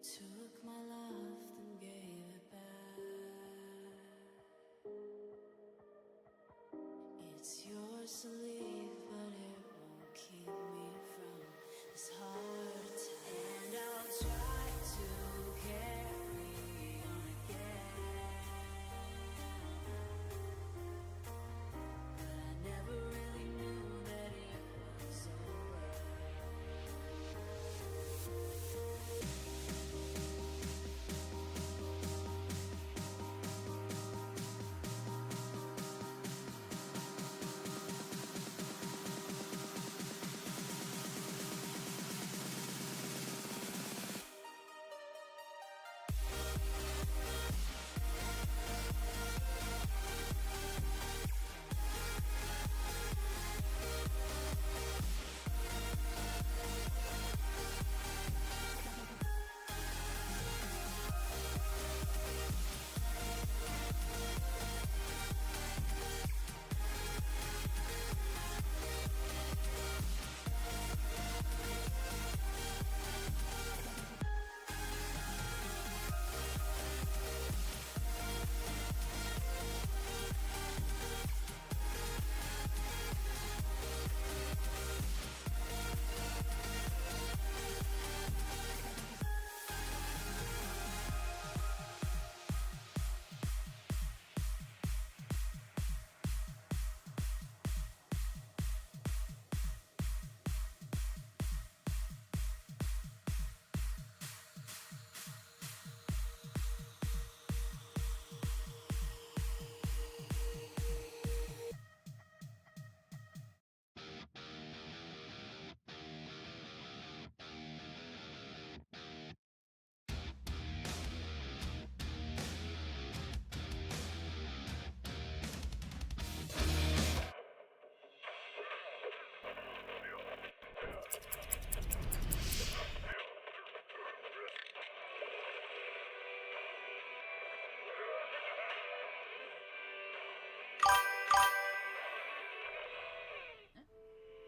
took my love, then gave it back. It's yours to leave, but it won't keep me from this heart attack. And I'll try to carry on again, but I never really knew that it was over.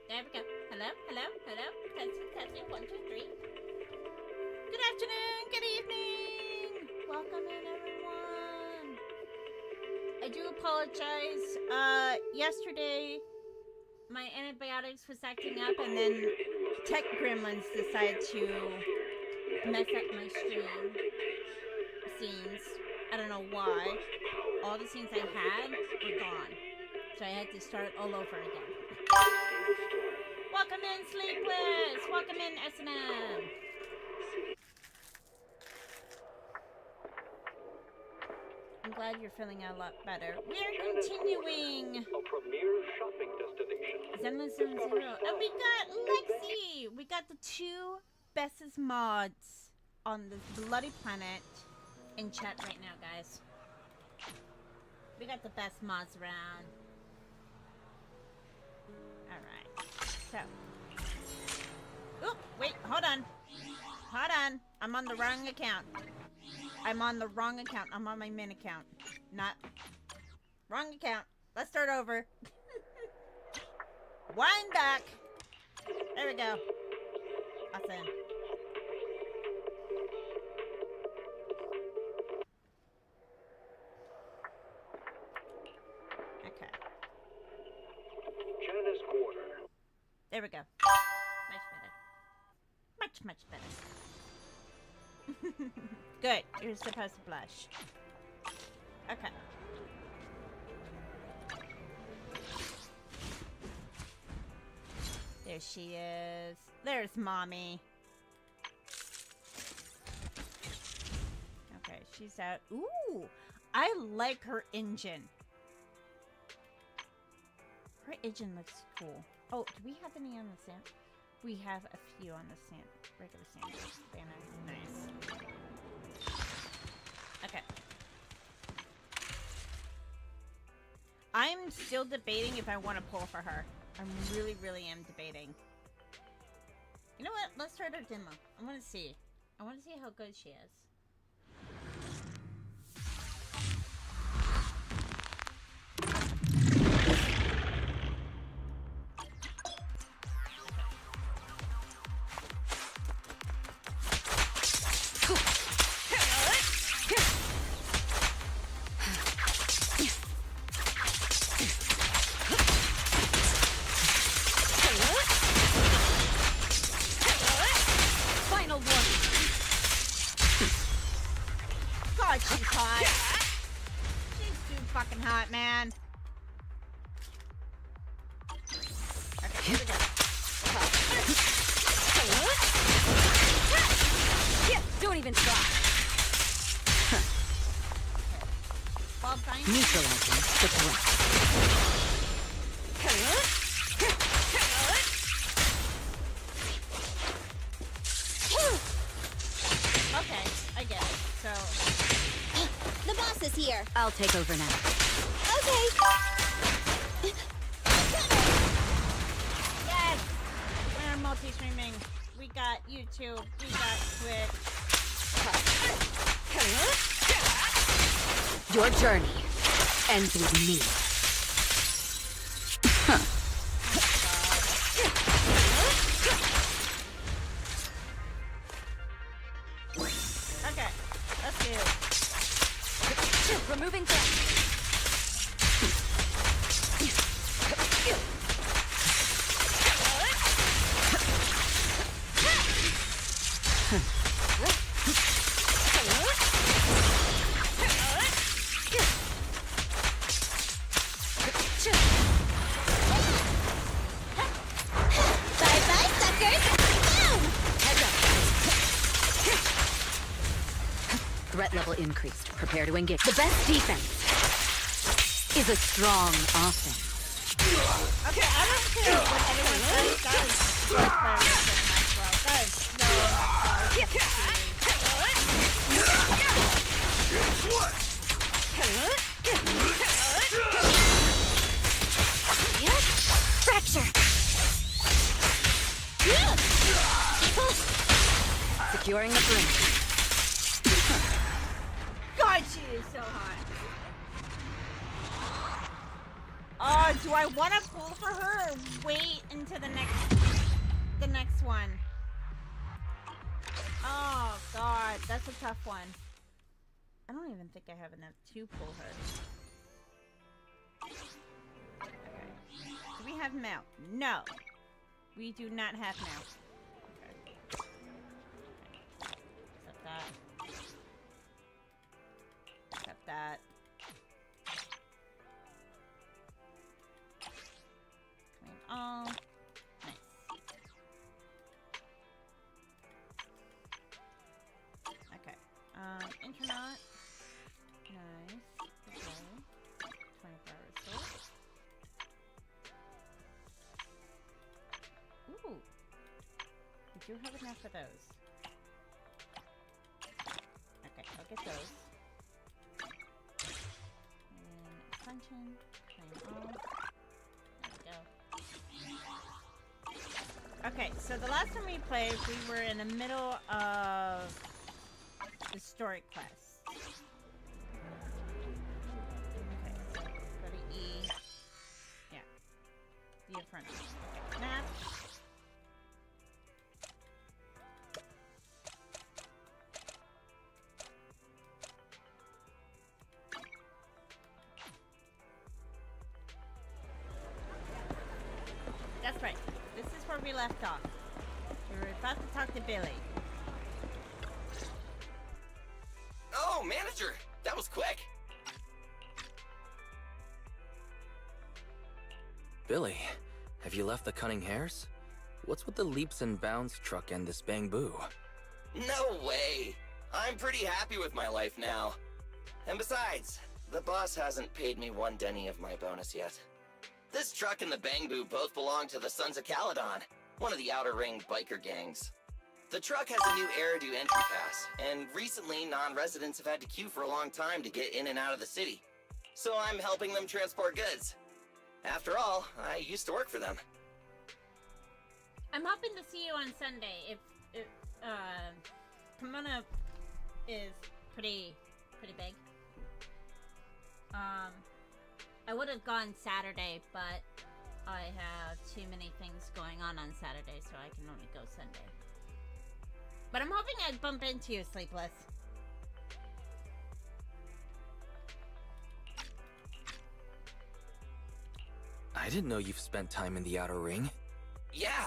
There we go. Hello, hello, hello. Testing, testing. 1, 2, 3. Good afternoon, good evening. Welcome in, everyone. I do apologize. Yesterday, my antibiotics was acting up, and then tech gremlins decided to mess up my stream scenes. I don't know why. All the scenes I had were gone, so I had to start all over again. Welcome in, Sleepless! Welcome in, S&M! I'm glad you're feeling a lot better. We are continuing! A premier shopping destination. Zenless Zone Zero. And we got Lexi! We got the 2 bestest mods on this bloody planet in chat right now, guys. We got the best mods around. Alright. So. Oop, wait, hold on. Hold on. I'm on the wrong account. I'm on the wrong account. I'm on my min account. Not. Wrong account. Let's start over. Wind back. There we go. Awesome. Okay. Janice Quarter. There we go. Much better. Much better. Good. You're supposed to blush. Okay. There she is. There's Mommy. Okay, she's out. Ooh! I like her engine. Her engine looks cool. Oh, do we have any on the sand? We have a few on the sand. Regular sand. Nice. Okay. I'm still debating if I want to pull for her. I really, really am debating. You know what? Let's start our demo. I want to see. I want to see how good she is. Cool. hot, man. Okay, here we go. Don't even try. Ball time. Neutralizing the threat. Okay, I get it. So, The boss is here. I'll take over now. Okay. yes! We're multi-streaming. We got YouTube. We got Twitch. Your journey ends with me. Okay, let's do it. Removing threat. Bye-bye, suckers. Boom! Heads up. Threat level increased. Prepare to engage. The best defense is a strong offense. Okay, I don't care what anyone says. That is good players in Maxwell. That is so Fracture. Securing the perimeter. God, she is so hot. Oh, do I want to pull for her or wait until the next one? Oh God, that's a tough one. I don't even think I have enough to pull her. Okay. Do we have mount? No. We do not have mount. Okay. Except that. Except that. Claim all. Nice. Okay. Intronaut. Nice. Okay. 24 hours sold. Ooh. We do have enough for those. Okay, I'll get those. And expansion. Claim all. There we go. Okay, so the last time we played, we were in the middle of the story quest. Okay, so go to E. Yeah. The Inferno. Okay, map. That's right. This is where we left off. We were about to talk to Billy. Oh, manager! That was quick! Billy, have you left the Cunning Hares? What's with the leaps and bounds truck and this bamboo? No way! I'm pretty happy with my life now. And besides, the boss hasn't paid me one denny of my bonus yet. This truck and the Bangbu both belong to the Sons of Caledon, one of the Outer Ring biker gangs. The truck has a new Eridu entry pass, and recently non-residents have had to queue for a long time to get in and out of the city. So I'm helping them transport goods. After all, I used to work for them. I'm hoping to see you on Sunday. If Pomona is pretty big. I would have gone Saturday, but I have too many things going on Saturday, so I can only go Sunday. But I'm hoping I'd bump into you, Sleepless. I didn't know you've spent time in the Outer Ring. Yeah,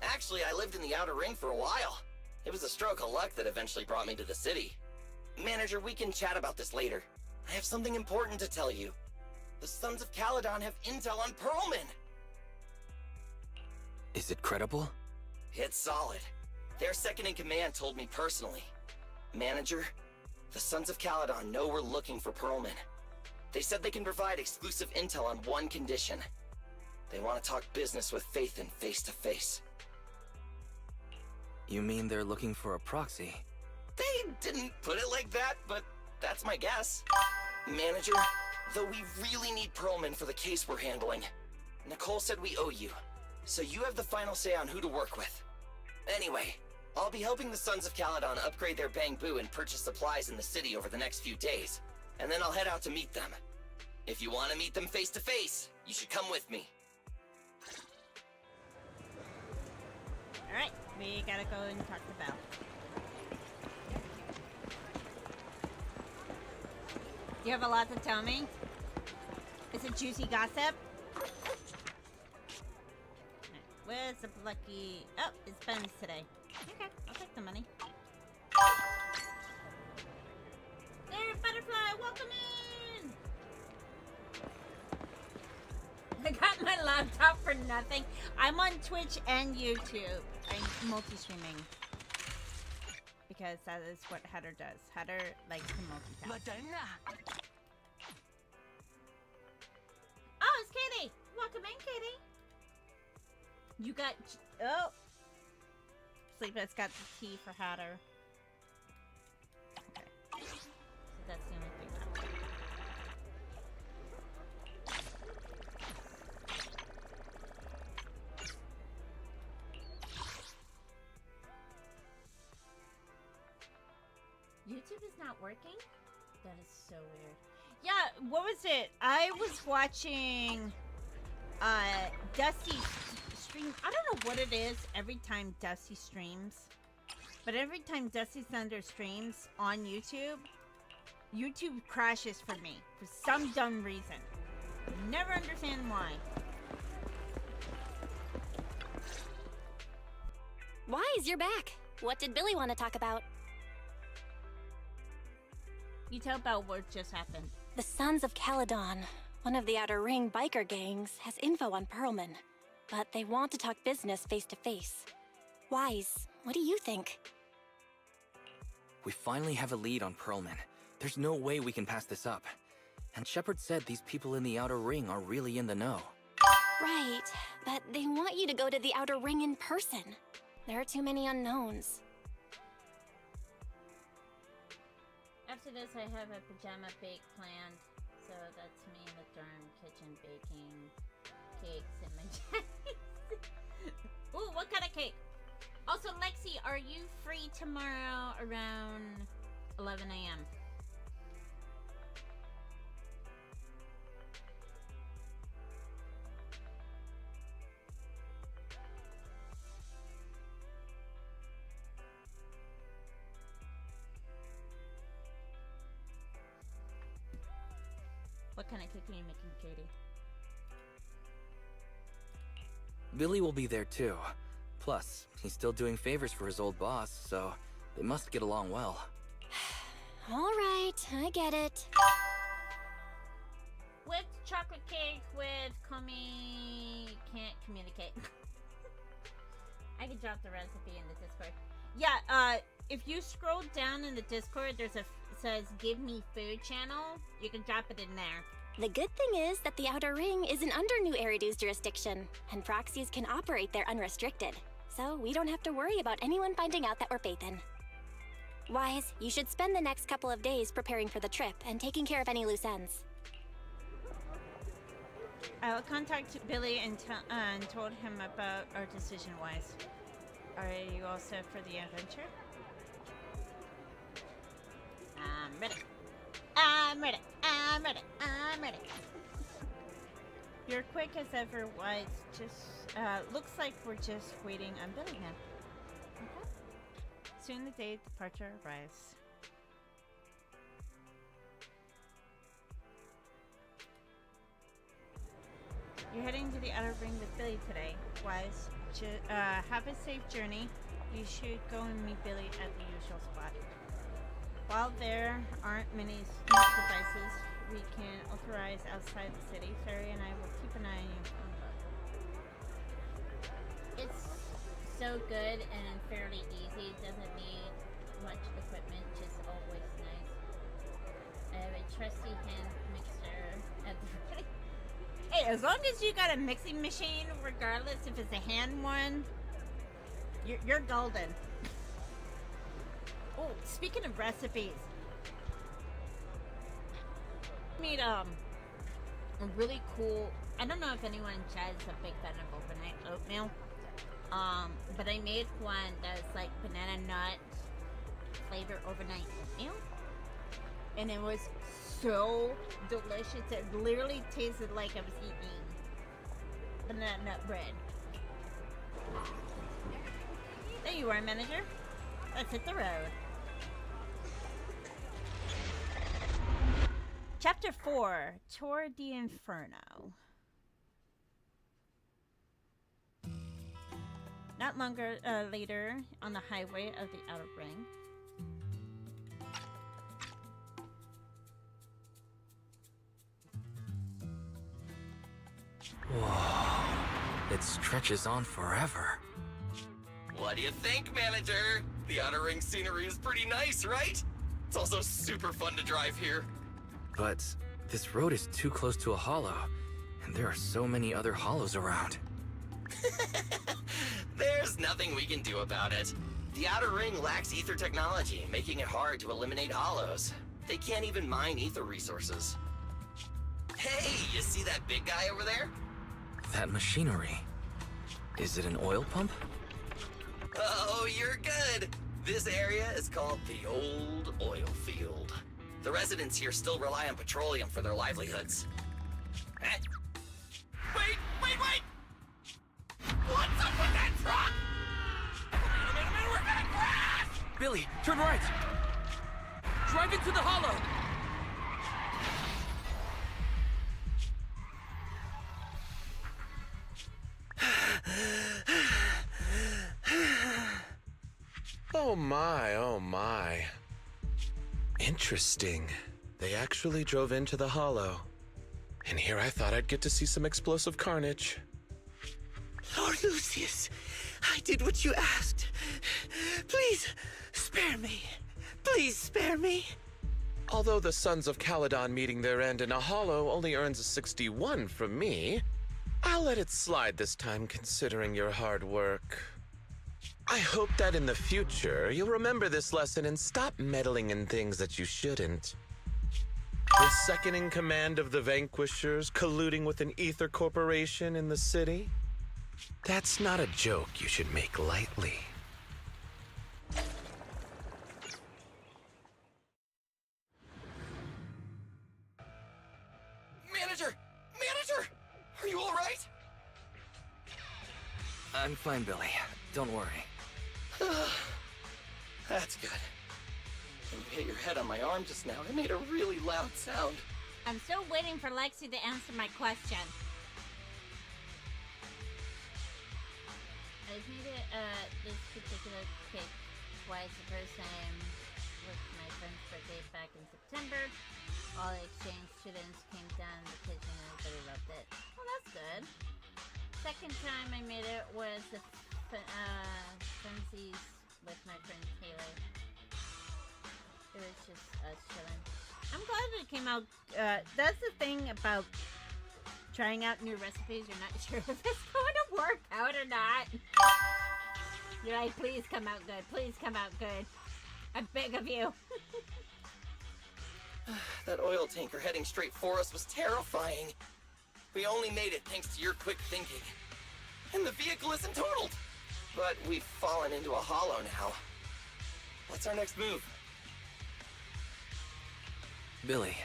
actually I lived in the Outer Ring for a while. It was a stroke of luck that eventually brought me to the city. Manager, we can chat about this later. I have something important to tell you. The Sons of Caledon have intel on Perlman! Is it credible? It's solid. Their second-in-command told me personally. Manager, the Sons of Caledon know we're looking for Perlman. They said they can provide exclusive intel on one condition. They want to talk business with Phaethon face-to-face. You mean they're looking for a proxy? They didn't put it like that, but that's my guess. Manager, though we really need Perlman for the case we're handling, Nicole said we owe you, so you have the final say on who to work with. Anyway, I'll be helping the Sons of Caledon upgrade their Bangbu and purchase supplies in the city over the next few days, and then I'll head out to meet them. If you want to meet them face to face, you should come with me. Alright, we gotta go and talk to Belle. You have a lot to tell me? Is it juicy gossip? Where's the lucky... Oh, it's Ben's today. Okay, I'll take the money. There, Butterfly, welcome in! I got my laptop for nothing. I'm on Twitch and YouTube. I'm multi-streaming. Because that is what Hatter does. Hatter likes to multitask. Oh, it's Katie! Welcome in, Katie! You got... Oh! Sleepy's got the tea for Hatter. Okay. So that's the only thing that works. YouTube is not working? That is so weird. Yeah, what was it? I was watching Dusty stream. I don't know what it is every time Dusty streams, but every time Dusty Thunder streams on YouTube, YouTube crashes for me for some dumb reason. Never understand why. Wise, you're back. What did Billy want to talk about? You tell Belle what just happened. The Sons of Caledon, one of the Outer Ring biker gangs, has info on Perlman. But they want to talk business face to face. Wise, what do you think? We finally have a lead on Perlman. There's no way we can pass this up. And Shepard said these people in the Outer Ring are really in the know. Right, but they want you to go to the Outer Ring in person. There are too many unknowns. After this, I have a pajama bake planned. So that's me in the dorm kitchen baking cakes and my Ooh, what kind of cake? Also, Lexi, are you free tomorrow around 11 a.m.? What kind of cake are you making, Katie? Billy will be there too. Plus, he's still doing favors for his old boss, so they must get along well. All right, I get it. Whipped chocolate cake with can't communicate. I can drop the recipe in the Discord. Yeah, if you scroll down in the Discord, there's a says "Give Me Food" channel. You can drop it in there. The good thing is that the Outer Ring isn't under New Eridu's jurisdiction, and proxies can operate there unrestricted. So we don't have to worry about anyone finding out that we're Phaethon. Wise, you should spend the next couple of days preparing for the trip and taking care of any loose ends. I will contact Billy and told him about our decision. Wise, are you all set for the adventure? I'm ready. I'm ready. I'm ready. I'm ready. You're quick as ever, Wise. Just looks like we're just waiting on Billy now. Okay. Soon the day of departure arrives. You're heading to the Outer Ring with Billy today, Wise. Have a safe journey. You should go and meet Billy at the usual spot. While there aren't many smart devices we can authorize outside the city. Sorry, and I will keep an eye on you. It's so good and fairly easy. Doesn't need much equipment, just always nice. I have a trusty hand mixer at the ready. Hey, as long as you got a mixing machine, regardless if it's a hand one, you're golden. Oh, speaking of recipes, made a really cool. I don't know if anyone in chat is a big fan of overnight oatmeal. But I made one that's like banana nut flavor overnight oatmeal, and it was so delicious. It literally tasted like I was eating banana nut bread. There you are, manager. Let's hit the road. Chapter 4, Tour de Inferno. Not longer later, on the highway of the Outer Ring. Whoa. It stretches on forever. What do you think, manager? The Outer Ring scenery is pretty nice, right? It's also super fun to drive here. But this road is too close to a hollow, and there are so many other hollows around. There's nothing we can do about it. The Outer Ring lacks ether technology, making it hard to eliminate hollows. They can't even mine ether resources. Hey, you see that big guy over there? That machinery. Is it an oil pump? Oh, you're good. This area is called the Old Oil Field. The residents here still rely on petroleum for their livelihoods. Eh? Wait! What's up with that truck? Wait a minute, we're gonna crash! Billy, turn right! Drive into the hollow! Oh my. Interesting. They actually drove into the hollow. And here I thought I'd get to see some explosive carnage. Lord Lucius, I did what you asked. Please, spare me. Please spare me. Although the Sons of Caledon meeting their end in a hollow only earns a 61 from me, I'll let it slide this time considering your hard work. I hope that in the future, you'll remember this lesson and stop meddling in things that you shouldn't. The second in command of the Vanquishers colluding with an ether corporation in the city? That's not a joke you should make lightly. Manager! Are you alright? I'm fine, Billy. Don't worry. That's good. When you hit your head on my arm just now, it made a really loud sound. I'm still waiting for Lexi to answer my question. I made it this particular cake twice. The first time was my friend's birthday back in September. All the exchange students came down in the kitchen and everybody loved it. Well, that's good. Second time I made it was the Frenzies with my friend Taylor. It was just us chilling. I'm glad it came out. That's the thing about trying out new recipes. You're not sure if it's going to work out or not. You're like, please come out good. Please come out good. I beg of you. That oil tanker heading straight for us was terrifying. We only made it thanks to your quick thinking. And the vehicle isn't totaled. But we've fallen into a hollow now. What's our next move? Billy,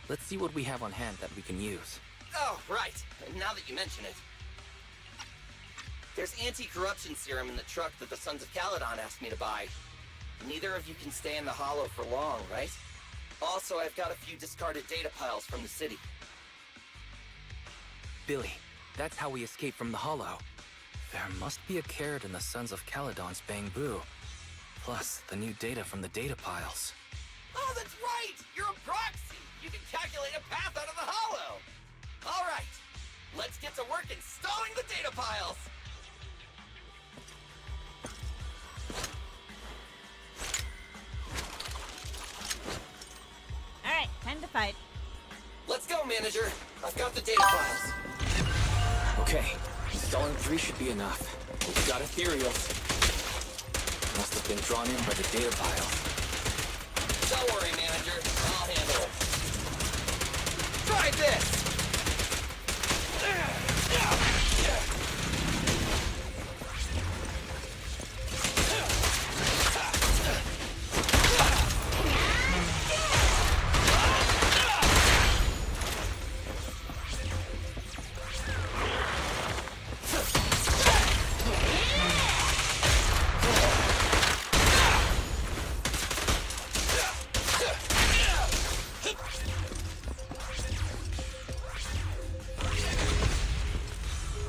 let's see what we have on hand that we can use. Oh, right. Now that you mention it. There's anti-corruption serum in the truck that the Sons of Caledon asked me to buy. Neither of you can stay in the hollow for long, right? Also, I've got a few discarded data piles from the city. Billy, that's how we escaped from the hollow. There must be a carrot in the Sons of Caledon's bamboo. Plus, the new data from the data piles. Oh, that's right! You're a proxy! You can calculate a path out of the hollow! Alright, let's get to work installing the data piles! Alright, time to fight. Let's go, manager. I've got the data files. Okay, installing 3 should be enough. We've got ethereals. Must have been drawn in by the data pile. Don't worry, manager. I'll handle it. Try this!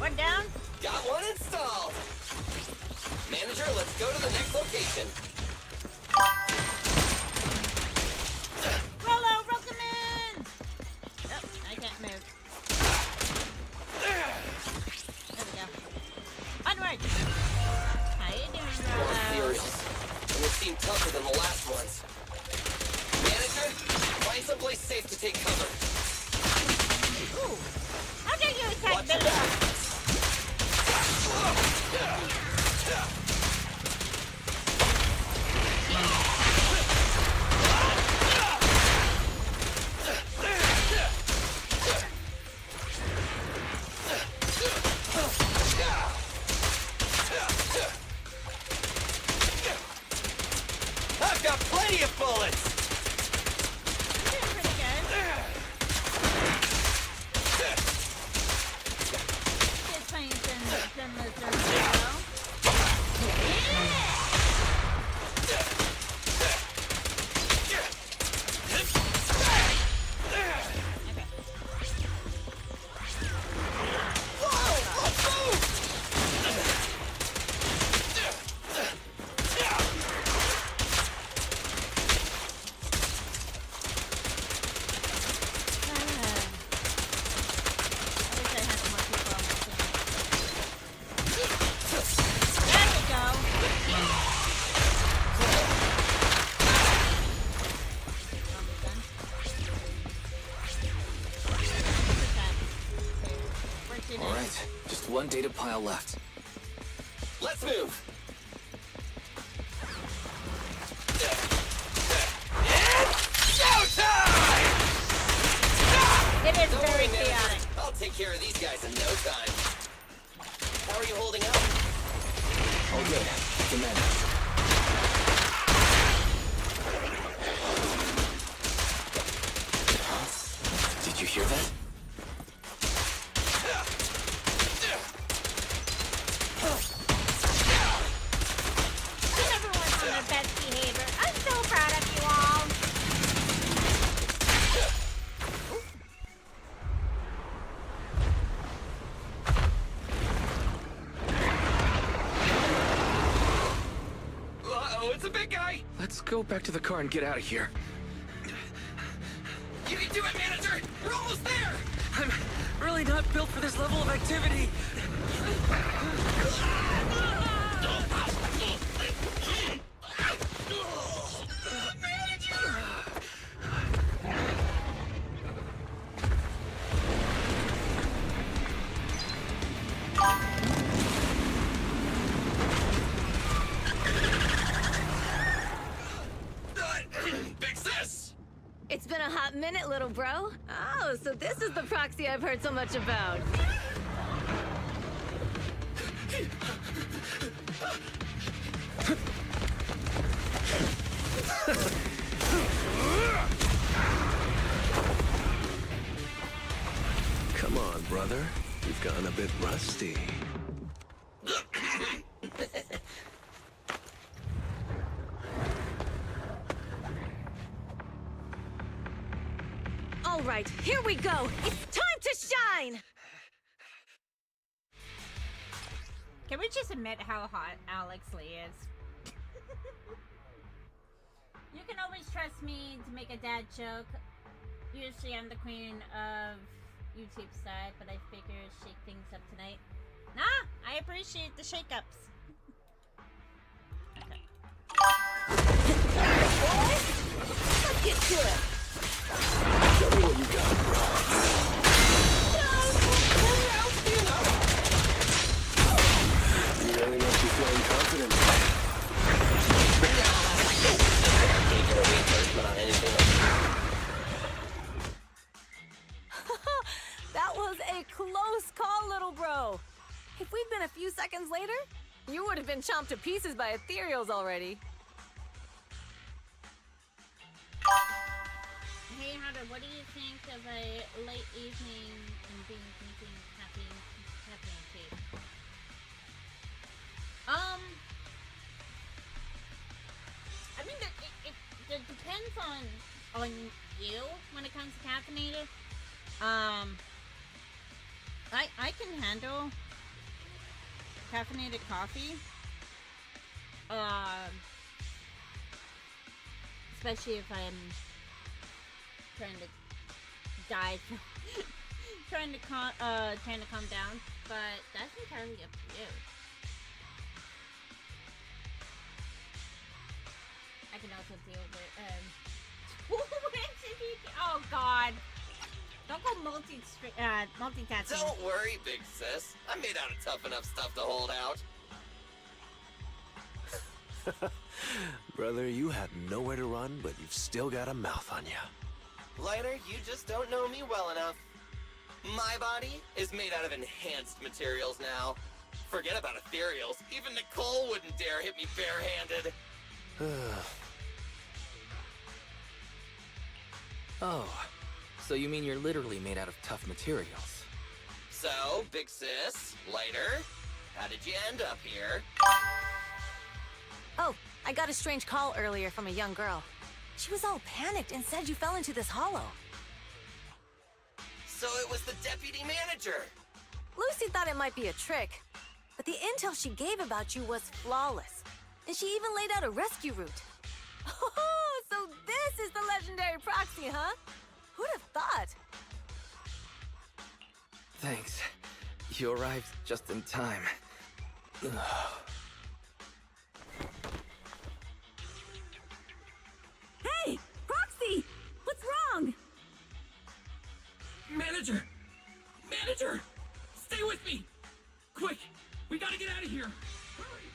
One down. Got one installed! Manager, let's go to the next location. Rollo, welcome in! Oh, I can't move. There we go. Onward! How you doing, More Rollo? ethereals. And they seem tougher than the last ones. Manager, find someplace safe to take cover. Ooh. How dare you attack Watch your Billy? back. I've got plenty of bullets! You're doing pretty good. Just playing Zenless as well. Okay. I wish I had more people on my team. There we go. Almost done. Look at that. Okay, 14 All right, just 1 data pile left. Let's move! It is Don't very worry, manager. chaotic. I'll take care of these guys in no time. How are you holding up? All good. You can manage. Huh? Did you hear that? Everyone's on their best behavior. I'm so proud of you all. Uh-oh, it's a big guy! Let's go back to the car and get out of here. You can do it, manager! You're almost there! I'm really not built for this level of activity. Fix this! It's been a hot minute, little bro. Oh, so this is the proxy I've heard so much about. Come on, brother. You've gone a bit rusty. All right, here we go. It's time to shine. Can we just admit how hot Alex Lee is? You can always trust me to make a dad joke Usually I'm the queen of YouTube side, but I figure shake things up tonight. Nah, I appreciate the shake-ups. Okay. Let's get to it. Show me what you got, bro. You really must be feeling confident. That was a close call, little bro. If we'd been a few seconds later, you would have been chomped to pieces by ethereals already. Hey Hunter, what do you think of a late evening and being drinking caffeine tea? I mean, it depends on you when it comes to caffeinated. I can handle caffeinated coffee. Especially if I'm trying to dive, trying to calm down, but that's entirely up to you. I can also deal with oh god, don't go multitasking. Don't worry, big sis. I'm made out of tough enough stuff to hold out. Brother, you have nowhere to run, but you've still got a mouth on you. Lighter, you just don't know me well enough. My body is made out of enhanced materials now. Forget about ethereals. Even Nicole wouldn't dare hit me barehanded. Oh, so you mean you're literally made out of tough materials? So, big sis, Lighter, how did you end up here? Oh, I got a strange call earlier from a young girl. She was all panicked and said you fell into this hollow. So it was the deputy manager. Lucy thought it might be a trick, but the intel she gave about you was flawless. And she even laid out a rescue route. Oh, so this is the legendary proxy, huh? Who'd have thought? Thanks. You arrived just in time. Hey, Proxy! What's wrong? Manager! Manager! Stay with me! Quick! We gotta get out of here! Hurry!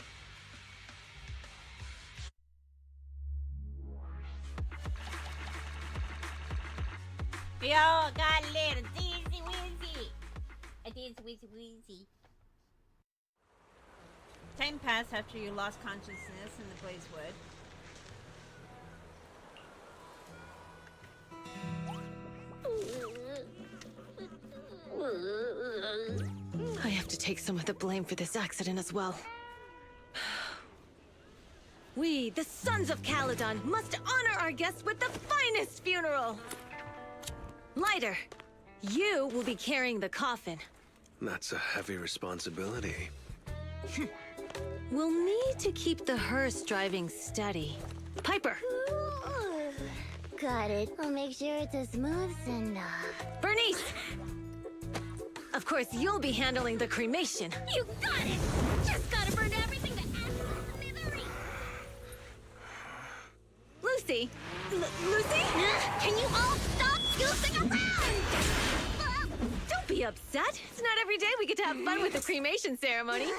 We all got a little dizzy wizzy. A dizzy wizzy wizzy. Time passed after you lost consciousness in the blaze wood. I have to take some of the blame for this accident as well. We, the Sons of Caledon, must honor our guests with the finest funeral! Lighter, you will be carrying the coffin. That's a heavy responsibility. We'll need to keep the hearse driving steady. Piper! Got it. I'll make sure it's as smooth enough. Bernice! Of course, you'll be handling the cremation. You got it! Just gotta burn everything to smithereens! Lucy! Lucy? Can you all stop goofing around? Don't be upset. It's not every day we get to have fun with the cremation ceremony.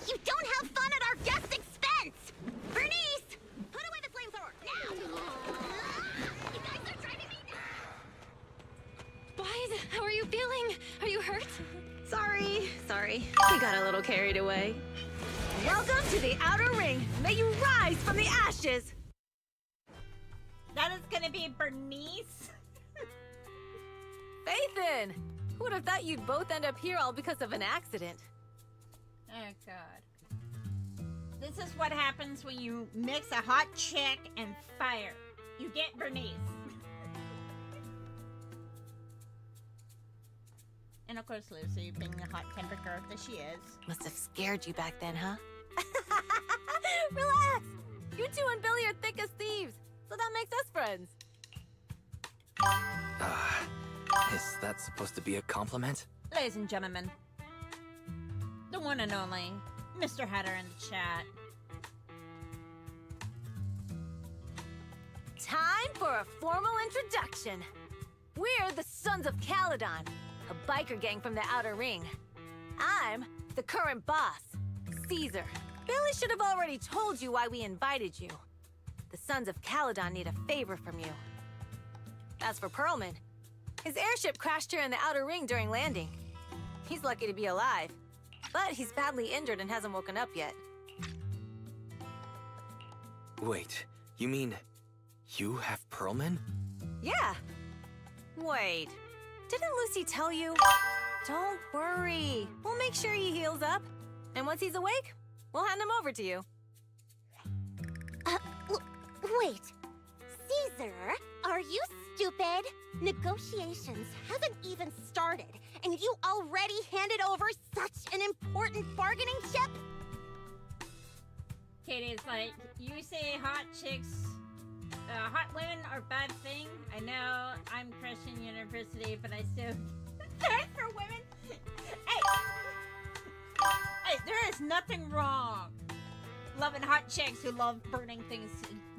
You don't have fun at our guest expense! Bernice! Put away the flamethrower, now! You guys are driving me nuts! Wise, how are you feeling? Are you hurt? Sorry. We got a little carried away. Welcome to the Outer Ring. May you rise from the ashes. That is gonna be Bernice. Fathan! Who would have thought you'd both end up here all because of an accident? Oh god. This is what happens when you mix a hot chick and fire. You get Bernice. And of course Lucy, being the hot-tempered girl that she is. Must have scared you back then, huh? Relax! You two and Billy are thick as thieves, so that makes us friends. Is that supposed to be a compliment? Ladies and gentlemen, the one and only Mr. Hatter in the chat. Time for a formal introduction. We're the Sons of Caledon, a biker gang from the Outer Ring. I'm the current boss, Caesar. Billy should have already told you why we invited you. The Sons of Caledon need a favor from you. As for Perlman, his airship crashed here in the Outer Ring during landing. He's lucky to be alive, but he's badly injured and hasn't woken up yet. Wait, you mean you have Perlman? Yeah. Wait, didn't Lucy tell you? Don't worry. We'll make sure he heals up. And once he's awake, we'll hand him over to you. Wait. Caesar, are you stupid? Negotiations haven't even started, and you already handed over such an important bargaining chip? Katie's like, you say hot chicks, hot women are bad thing. I know I'm Christian University, but I still care for women. Hey, there is nothing wrong loving hot chicks who love burning things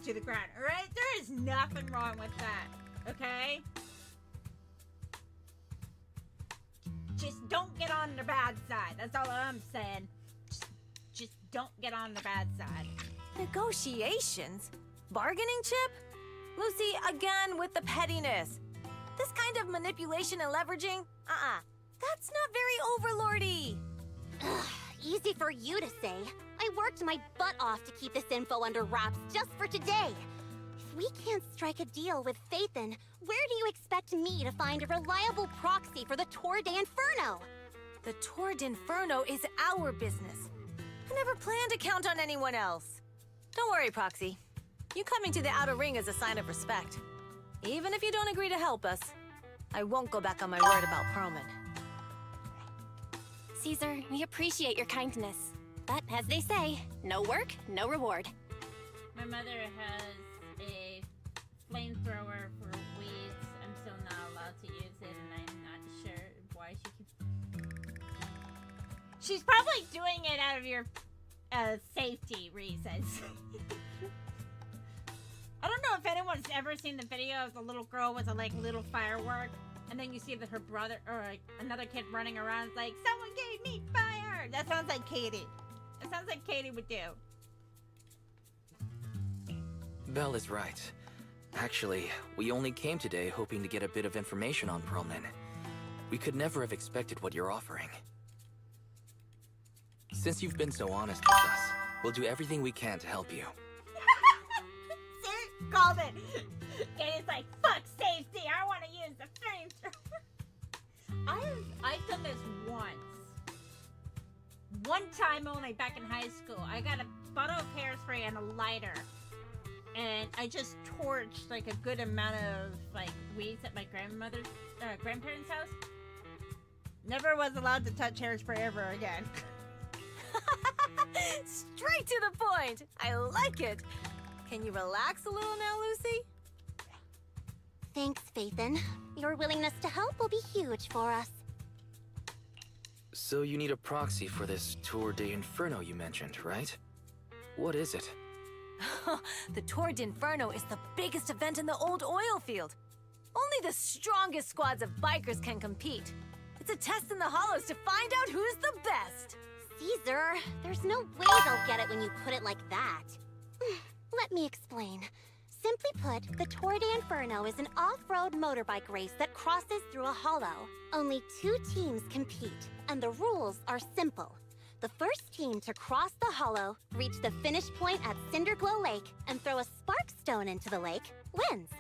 to the ground, alright? There is nothing wrong with that, okay? Just don't get on the bad side. That's all I'm saying. Just don't get on the bad side. Negotiations? Bargaining chip? Lucy, again with the pettiness. This kind of manipulation and leveraging? That's not very overlordy. Ugh, easy for you to say. I worked my butt off to keep this info under wraps just for today. If we can't strike a deal with Phaethon, where do you expect me to find a reliable proxy for the Tour de Inferno? The Tour d'Inferno is our business. I never planned to count on anyone else. Don't worry, Proxy. You coming to the Outer Ring is a sign of respect. Even if you don't agree to help us, I won't go back on my word about Perlman. Caesar, we appreciate your kindness. But as they say, no work, no reward. My mother has a flamethrower for weeds. I'm still not allowed to use it, and I'm not sure why she keeps... She's probably doing it out of your safety reasons. I don't know if anyone's ever seen the video of the little girl with a little firework, and then you see that her brother or another kid running around like, someone gave me fire! That sounds like Katie. It sounds like Katie would do. Belle is right. Actually, we only came today hoping to get a bit of information on Perlman. We could never have expected what you're offering. Since you've been so honest with us, we'll do everything we can to help you. See? Called it! Katie's like, fuck safety! I want to use the flamethrower! I've done this once. One time only back in high school. I got a bottle of hairspray and a lighter. And I just torched a good amount of weeds at my grandparents' house. Never was allowed to touch hairspray ever again. Straight to the point! I like it! Can you relax a little now, Lucy? Thanks, Phaethon. Your willingness to help will be huge for us. So you need a proxy for this Tour de Inferno you mentioned, right? What is it? The Tour d'Inferno is the biggest event in the old oil field. Only the strongest squads of bikers can compete. It's a test in the hollows to find out who's the best. Caesar, there's no way they'll get it when you put it like that. Let me explain. Simply put, the Tour de Inferno is an off-road motorbike race that crosses through a hollow. Only 2 teams compete, and the rules are simple. The first team to cross the hollow, reach the finish point at Cinderglow Lake, and throw a spark stone into the lake, wins.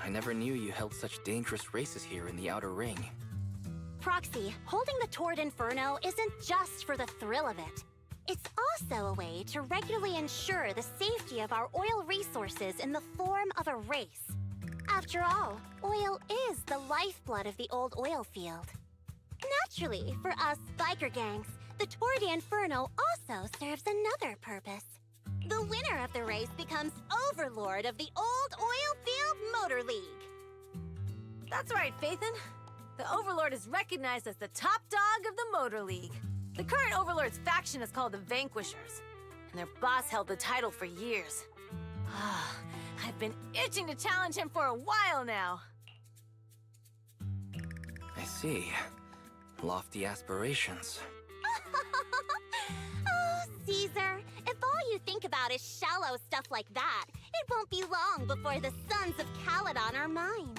I never knew you held such dangerous races here in the Outer Ring. Proxy, holding the Tour d'Inferno isn't just for the thrill of it. It's also a way to regularly ensure the safety of our oil resources in the form of a race. After all, oil is the lifeblood of the old oil field. Naturally, for us biker gangs, the Tour de Inferno also serves another purpose. The winner of the race becomes overlord of the old oil field Motor League. That's right, Phaethon. The Overlord is recognized as the top dog of the Motor League. The current Overlord's faction is called the Vanquishers, and their boss held the title for years. I've been itching to challenge him for a while now. I see. Lofty aspirations. Oh, Caesar, if all you think about is shallow stuff like that, it won't be long before the sons of Caledon are mine.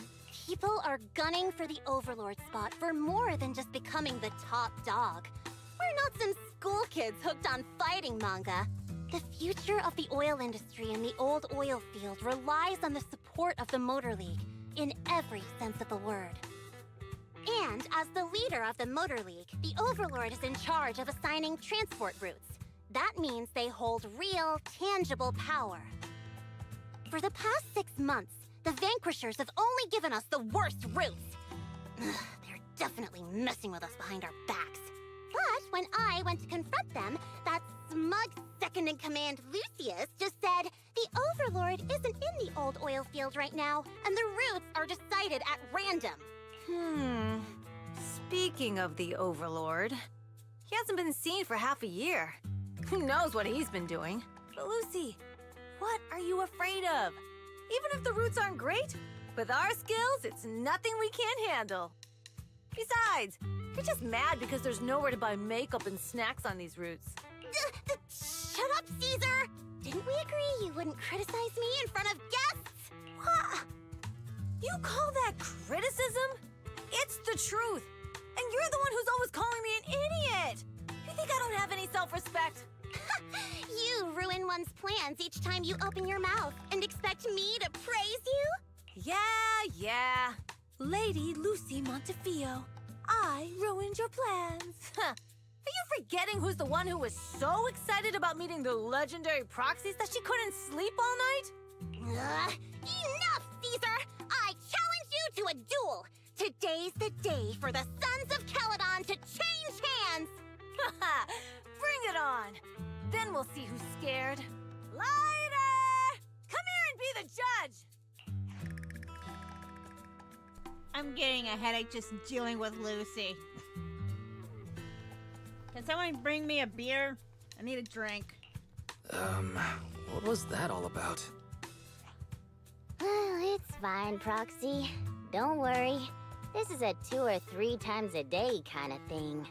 People are gunning for the Overlord spot for more than just becoming the top dog. We're not some school kids hooked on fighting manga. The future of the oil industry in the old oil field relies on the support of the Motor League, in every sense of the word. And as the leader of the Motor League, the Overlord is in charge of assigning transport routes. That means they hold real, tangible power. For the past 6 months, the Vanquishers have only given us the worst routes. They're definitely messing with us behind our backs. But when I went to confront them, that smug second-in-command Lucius just said the Overlord isn't in the old oil field right now, and the routes are decided at random. Speaking of the Overlord, he hasn't been seen for half a year. Who knows what he's been doing? But Lucy, what are you afraid of? Even if the routes aren't great, with our skills, it's nothing we can't handle. Besides, you're just mad because there's nowhere to buy makeup and snacks on these routes. Shut up, Caesar! Didn't we agree you wouldn't criticize me in front of guests? What? You call that criticism? It's the truth. And you're the one who's always calling me an idiot. You think I don't have any self-respect? You ruin one's plans each time you open your mouth and expect me to praise you? Yeah. Lady Lucy Montefiore, I ruined your plans. Are you forgetting who's the one who was so excited about meeting the legendary proxies that she couldn't sleep all night? Enough, Caesar! I challenge you to a duel! Today's the day for the Sons of Caledon to change hands! Bring it on! Then we'll see who's scared. Lighter! Come here and be the judge! I'm getting a headache just dealing with Lucy. Can someone bring me a beer? I need a drink. What was that all about? It's fine, Proxy. Don't worry. This is a 2 or 3 times a day kind of thing.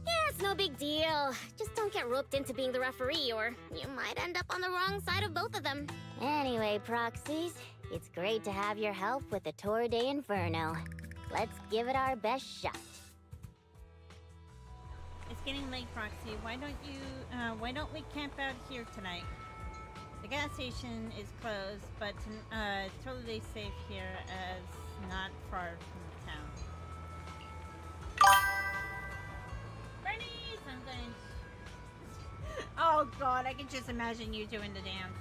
Yeah, it's no big deal. Just don't get roped into being the referee, or you might end up on the wrong side of both of them. Anyway, Proxies, it's great to have your help with the Tour de Inferno. Let's give it our best shot. It's getting late, Proxy. Why don't we camp out here tonight? The gas station is closed, but it's totally safe here as not far from the town. Bernice, I'm going to... Oh god, I can just imagine you doing the dance.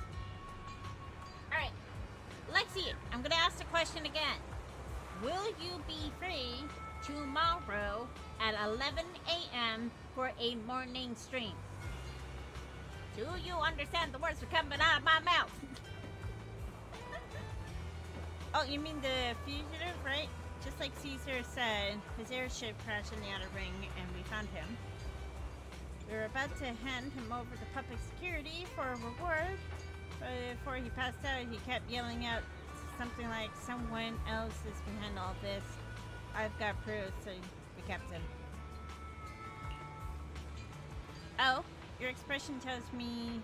Alright, Lexi, I'm gonna ask the question again. Will you be free tomorrow at 11 a.m. for a morning stream? Do you understand the words that are coming out of my mouth? Oh, you mean the fugitive, right? Just like Caesar said, his airship crashed in the outer ring and we found him. We were about to hand him over to public security for a reward, but before he passed out, he kept yelling out something like, "Someone else is behind all this. I've got proof," so we kept him. Oh, your expression tells me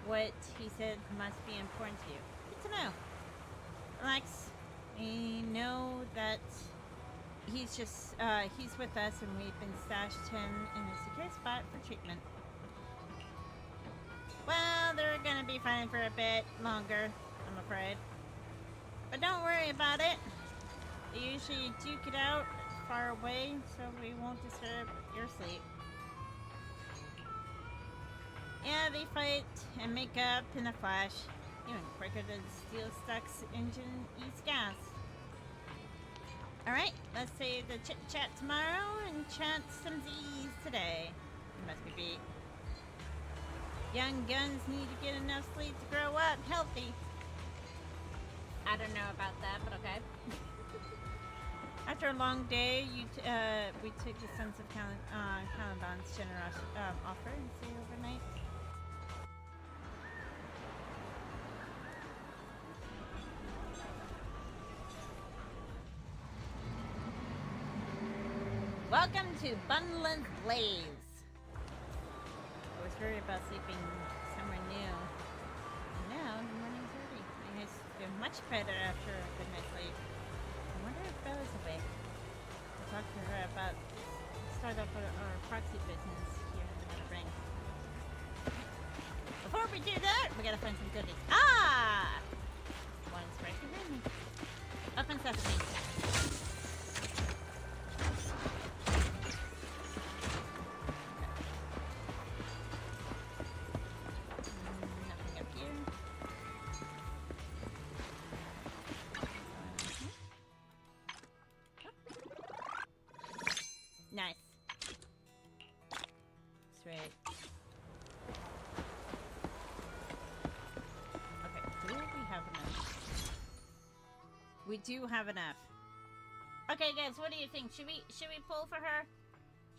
what he said must be important to you. Good to know. Relax. We know that he's with us and we've been stashed him in a secure spot for treatment. Well, they're gonna be fine for a bit longer, I'm afraid. But don't worry about it. They usually duke it out far away, so we won't disturb your sleep. Yeah, they fight and make up in a flash, even quicker than Steel Stuck's engine eats gas. Alright, let's save the chit-chat tomorrow and chat some Z's today. You must be beat. Young guns need to get enough sleep to grow up healthy. I don't know about that, but okay. After a long day, we took the Sons of Caledon's generous offer and stayed overnight. Welcome to Bundlin's Blaze. I was worried about sleeping somewhere new. And now the morning's early. I guess feel much better after a good night's sleep. I wonder if Bella's awake. I'll talk to her about start up our proxy business here in the Outer Ring. Before we do that, we gotta find some goodies. Ah! One's right behind me. Open sesame. Nothing up here. Nice. Sweet. Okay, do we have enough? We do have enough. Okay, guys, what do you think? Should we pull for her?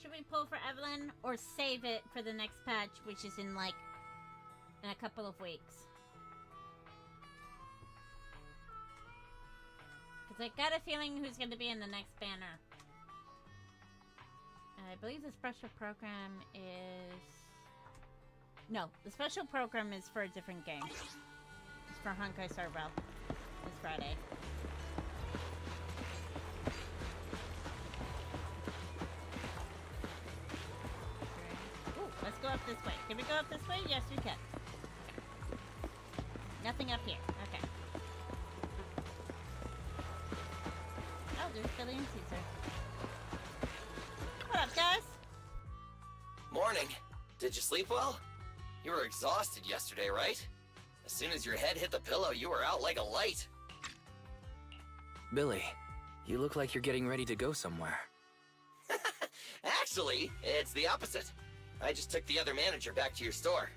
Should we pull for Evelyn or save it for the next patch, which is in a couple of weeks? Because I got a feeling who's going to be in the next banner. I believe the special program is... No, the special program is for a different game. It's for Honkai Star Rail this Friday. Ooh, let's go up this way. Can we go up this way? Yes, we can. Okay. Nothing up here. Okay. Oh, there's Billy and Caesar. What up, guys? Morning. Did you sleep well? You were exhausted yesterday, right? As soon as your head hit the pillow, you were out like a light. Billy, you look like you're getting ready to go somewhere. Actually, it's the opposite. I just took the other manager back to your store.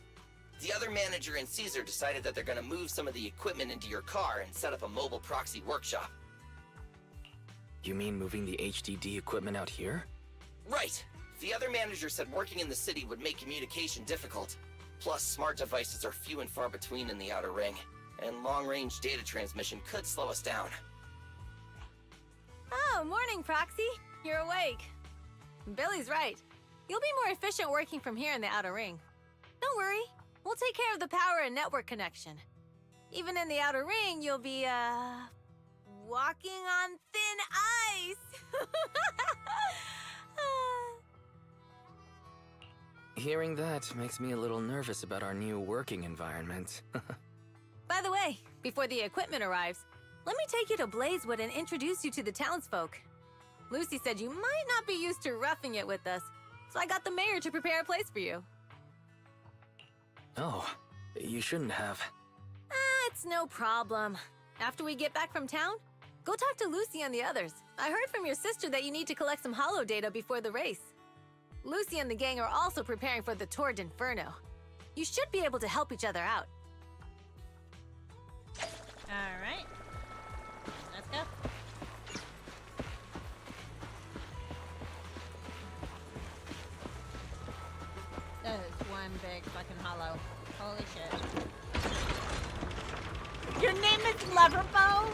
The other manager and Caesar decided that they're gonna move some of the equipment into your car and set up a mobile proxy workshop. You mean moving the HDD equipment out here? Right. The other manager said working in the city would make communication difficult. Plus, smart devices are few and far between in the Outer Ring, and long-range data transmission could slow us down. Oh, morning, Proxy. You're awake. Billy's right. You'll be more efficient working from here in the Outer Ring. Don't worry. We'll take care of the power and network connection. Even in the Outer Ring, you'll be, walking on thin ice. Hearing that makes me a little nervous about our new working environment. By the way, before the equipment arrives, let me take you to Blazewood and introduce you to the townsfolk. Lucy said you might not be used to roughing it with us, so I got the mayor to prepare a place for you. Oh, you shouldn't have. It's no problem. After we get back from town, go talk to Lucy and the others. I heard from your sister that you need to collect some holo data before the race. Lucy and the gang are also preparing for the Tour d'Inferno. You should be able to help each other out. Alright. Let's go. That is one big fucking hollow. Holy shit. Your name is Leverbow?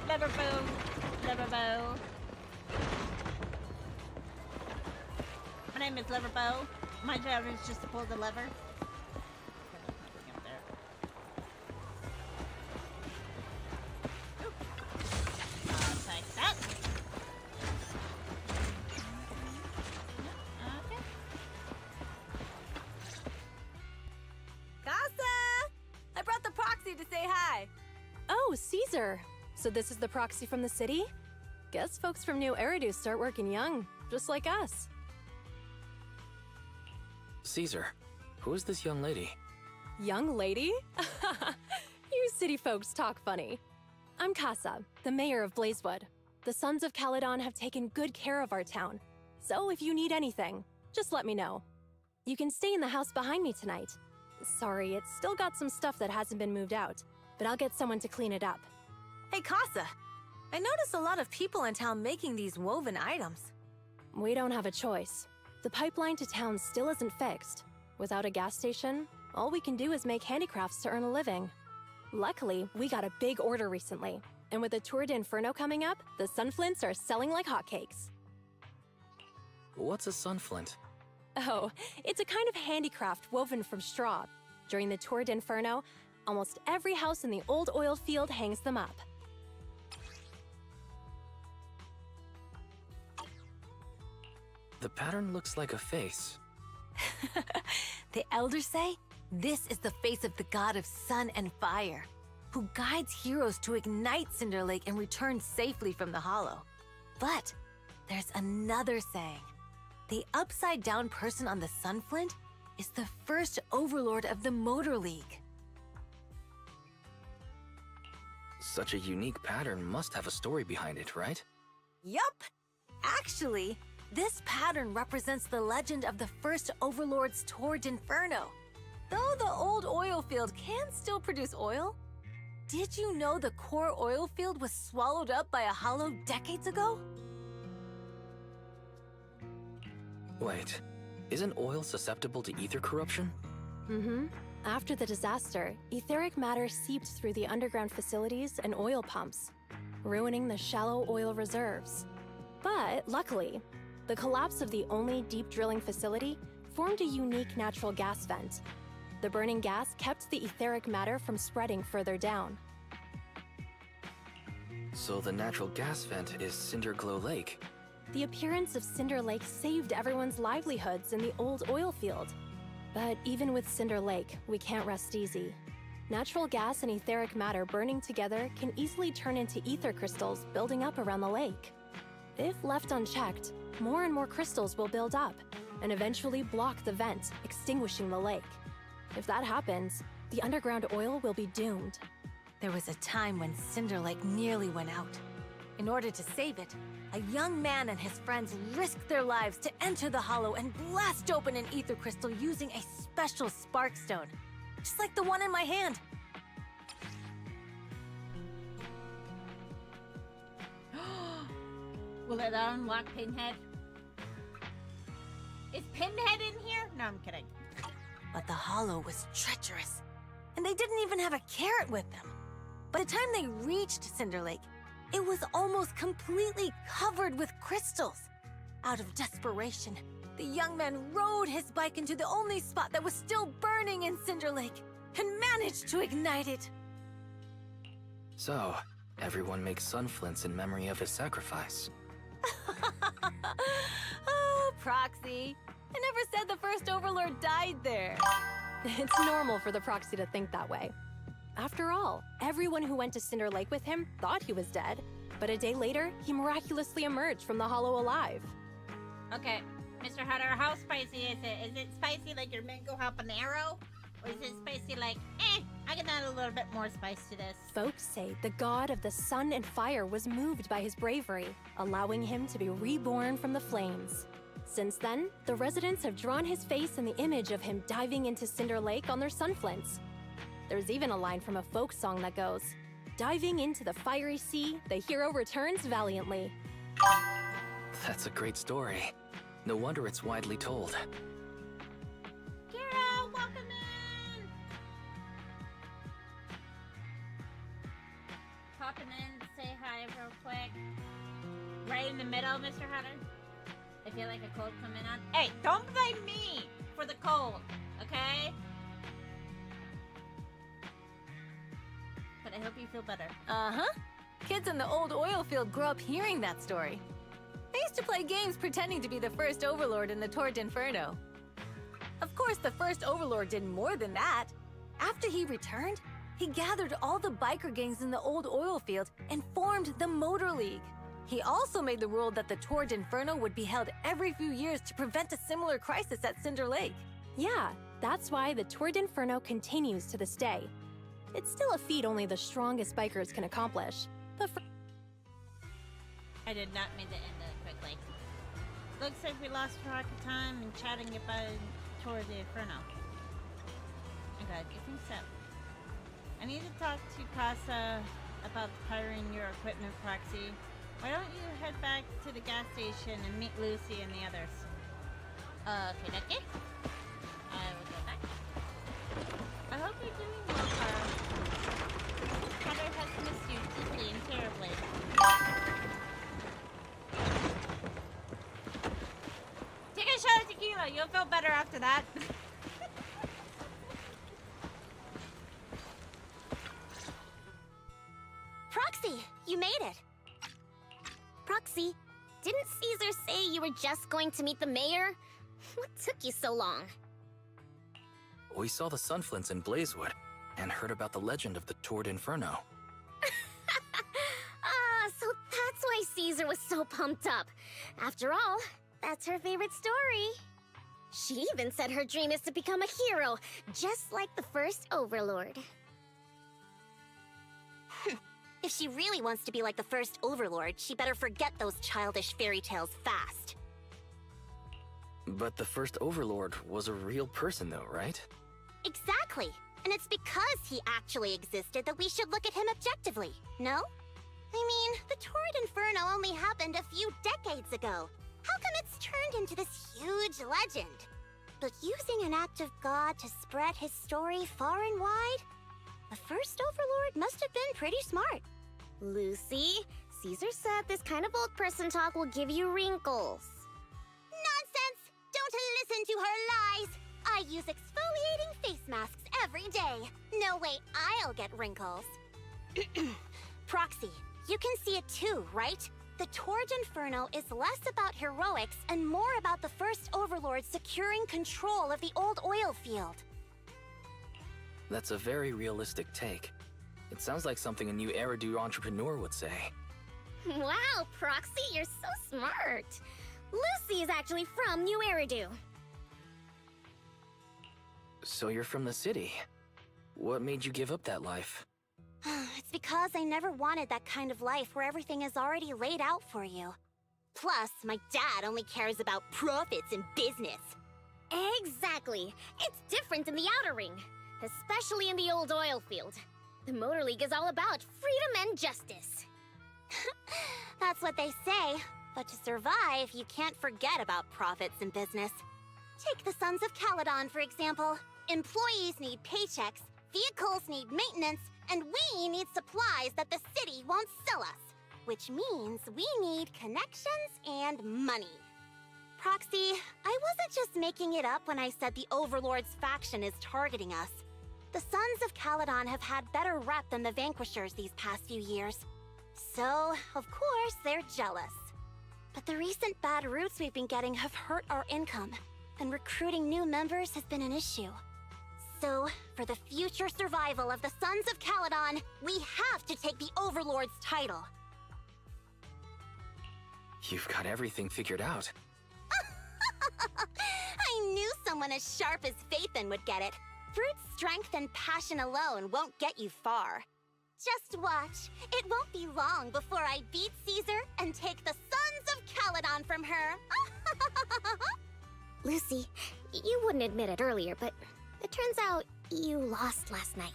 Leverbow. Leverbow. My name is Leverbow. My job is just to pull the lever. Nothing up there. Oop. I'll take that. Okay. Casa! I brought the proxy to say hi. Oh, Caesar. So this is the proxy from the city? Guess folks from New Eridu start working young, just like us. Caesar, who is this young lady? Young lady? You city folks talk funny. I'm Casa, the mayor of Blazewood. The Sons of Caledon have taken good care of our town. So if you need anything, just let me know. You can stay in the house behind me tonight. Sorry, it's still got some stuff that hasn't been moved out, but I'll get someone to clean it up. Hey, Casa. I noticed a lot of people in town making these woven items. We don't have a choice. The pipeline to town still isn't fixed. Without a gas station, all we can do is make handicrafts to earn a living. Luckily, we got a big order recently, and with the Tour d'Inferno coming up, the sunflints are selling like hotcakes. What's a sunflint? Oh, it's a kind of handicraft woven from straw. During the Tour d'Inferno, almost every house in the old oil field hangs them up. The pattern looks like a face. The elders say this is the face of the god of sun and fire, who guides heroes to ignite Cinder Lake and return safely from the hollow. But there's another saying. The upside-down person on the Sunflint is the first overlord of the Motor League. Such a unique pattern must have a story behind it, right? Yup! Actually, this pattern represents the legend of the first overlord's Tour d'Inferno. Though the old oil field can still produce oil, did you know the core oil field was swallowed up by a hollow decades ago? Wait, isn't oil susceptible to ether corruption? Mm-hmm. After the disaster, etheric matter seeped through the underground facilities and oil pumps, ruining the shallow oil reserves. But luckily, the collapse of the only deep drilling facility formed a unique natural gas vent. The burning gas kept the etheric matter from spreading further down. So the natural gas vent is Cinderglow Lake. The appearance of Cinder Lake saved everyone's livelihoods in the old oil field. But even with Cinder Lake, we can't rest easy. Natural gas and etheric matter burning together can easily turn into ether crystals building up around the lake. If left unchecked, more and more crystals will build up and eventually block the vent, extinguishing the lake. If that happens, the underground oil will be doomed. There was a time when Cinder Lake nearly went out. In order to save it, a young man and his friends risked their lives to enter the hollow and blast open an ether crystal using a special spark stone, just like the one in my hand. Will it unlock Pinhead? Is Pinhead in here? No, I'm kidding. But the hollow was treacherous, and they didn't even have a carrot with them. By the time they reached Cinder Lake, it was almost completely covered with crystals. Out of desperation, the young man rode his bike into the only spot that was still burning in Cinder Lake and managed to ignite it. So, everyone makes sunflints in memory of his sacrifice. Oh, Proxy. I never said the first overlord died there. It's normal for the proxy to think that way. After all, everyone who went to Cinder Lake with him thought he was dead, but a day later, he miraculously emerged from the hollow alive. Okay, Mr. Hutter, how spicy is it? Is it spicy like your mango habanero? Or is it spicy like, I can add a little bit more spice to this? Folks say the god of the sun and fire was moved by his bravery, allowing him to be reborn from the flames. Since then, the residents have drawn his face and the image of him diving into Cinder Lake on their sunflints. There's even a line from a folk song that goes, "Diving into the fiery sea, the hero returns valiantly." That's a great story. No wonder it's widely told. Kira, welcome in! Popping in to say hi real quick. Right in the middle, Mr. Hutter. I feel like a cold coming on. Hey, don't blame me for the cold, okay? But I hope you feel better. Uh-huh. Kids in the old oil field grew up hearing that story. They used to play games pretending to be the first overlord in the Tour d'Inferno. Of course, the first overlord did more than that. After he returned, he gathered all the biker gangs in the old oil field and formed the Motor League. He also made the rule that the Tour d'Inferno would be held every few years to prevent a similar crisis at Cinder Lake. Yeah, that's why the Tour d'Inferno continues to this day. It's still a feat only the strongest bikers can accomplish, but for I did not mean to end that quickly. Looks like we lost track of time in chatting about Tour d'Inferno. Okay, you think so? I need to talk to Casa about powering your equipment, Proxy. Why don't you head back to the gas station and meet Lucy and the others? Okay. I will go back. I hope you're doing well, Carl. Heather has missed you deeply and terribly. Take a shot of tequila. You'll feel better after that. Proxy, you made it. Proxy, didn't Caesar say you were just going to meet the mayor? What took you so long? We saw the Sunflints in Blazewood and heard about the legend of the Tord Inferno. So that's why Caesar was so pumped up. After all, that's her favorite story. She even said her dream is to become a hero, just like the first Overlord. If she really wants to be like the first Overlord, she better forget those childish fairy tales fast. But the first Overlord was a real person though, right? Exactly. And it's because he actually existed that we should look at him objectively, no? I mean, the Torrid Inferno only happened a few decades ago. How come it's turned into this huge legend? But using an act of God to spread his story far and wide? The first Overlord must have been pretty smart. Lucy, Caesar said this kind of old person talk will give you wrinkles. Nonsense! Don't listen to her lies! I use exfoliating face masks every day. No way I'll get wrinkles. Proxy, you can see it too, right? The Tord Inferno is less about heroics and more about the first Overlord securing control of the old oil field. That's a very realistic take. It sounds like something a new Eridu entrepreneur would say. Wow, Proxy, you're so smart. Lucy is actually from New Eridu. So you're from the city. What made you give up that life? It's because I never wanted that kind of life where everything is already laid out for you. Plus, my dad only cares about profits and business. Exactly. It's different in the Outer Ring, especially in the old oil field. The Motor League is all about freedom and justice. That's what they say. But to survive, you can't forget about profits and business. Take the Sons of Caledon, for example. Employees need paychecks, vehicles need maintenance, and we need supplies that the city won't sell us. Which means we need connections and money. Proxy, I wasn't just making it up when I said the Overlord's faction is targeting us. The Sons of Caledon have had better rep than the Vanquishers these past few years. So, of course, they're jealous. But the recent bad routes we've been getting have hurt our income, and recruiting new members has been an issue. So, for the future survival of the Sons of Caledon, we have to take the Overlord's title. You've got everything figured out. I knew someone as sharp as Phaethon would get it. Brute strength and passion alone won't get you far. Just watch. It won't be long before I beat Caesar and take the Sons of Caledon from her. Lucy, you wouldn't admit it earlier, but it turns out you lost last night.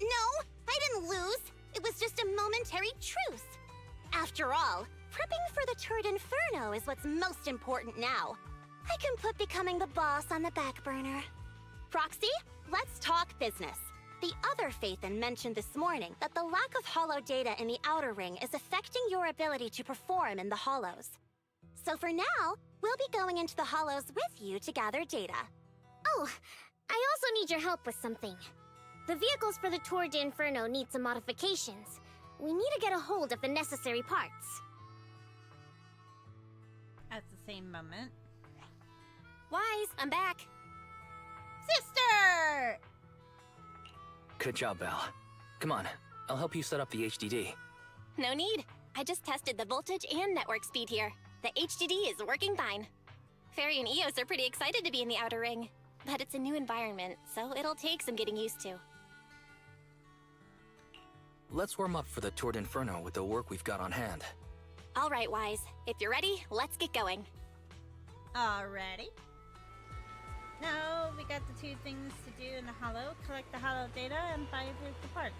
No, I didn't lose. It was just a momentary truce. After all, prepping for the Turd Inferno is what's most important now. I can put becoming the boss on the back burner. Proxy, let's talk business. The other Phaethon mentioned this morning that the lack of hollow data in the Outer Ring is affecting your ability to perform in the hollows. So for now, we'll be going into the hollows with you to gather data. Oh, I also need your help with something. The vehicles for the Tour de Inferno need some modifications. We need to get a hold of the necessary parts. At the same moment. Wise, I'm back. Sister! Good job, Belle. Come on, I'll help you set up the HDD. No need. I just tested the voltage and network speed here. The HDD is working fine. Fairy and Eos are pretty excited to be in the Outer Ring, but it's a new environment, so it'll take some getting used to. Let's warm up for the Tour d'Inferno with the work we've got on hand. All right, Wise. If you're ready, let's get going. Alrighty. Now we got the two things to do in the hollow. Collect the hollow data and buy the parts.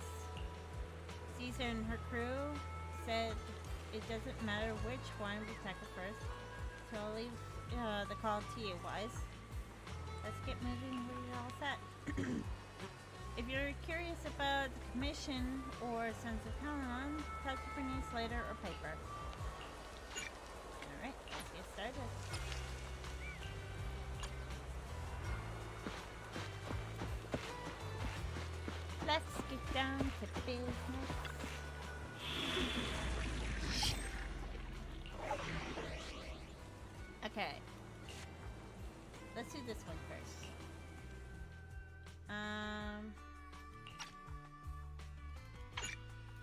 Caesar and her crew said it doesn't matter which one we tackle first, so I'll leave the call to you, Wise. Let's get moving. We're all set. If you're curious about the commission or Sons of Caladon, talk to Bernice later or paper. Alright, let's get started. Let's get down to business. Okay. Let's do this one first.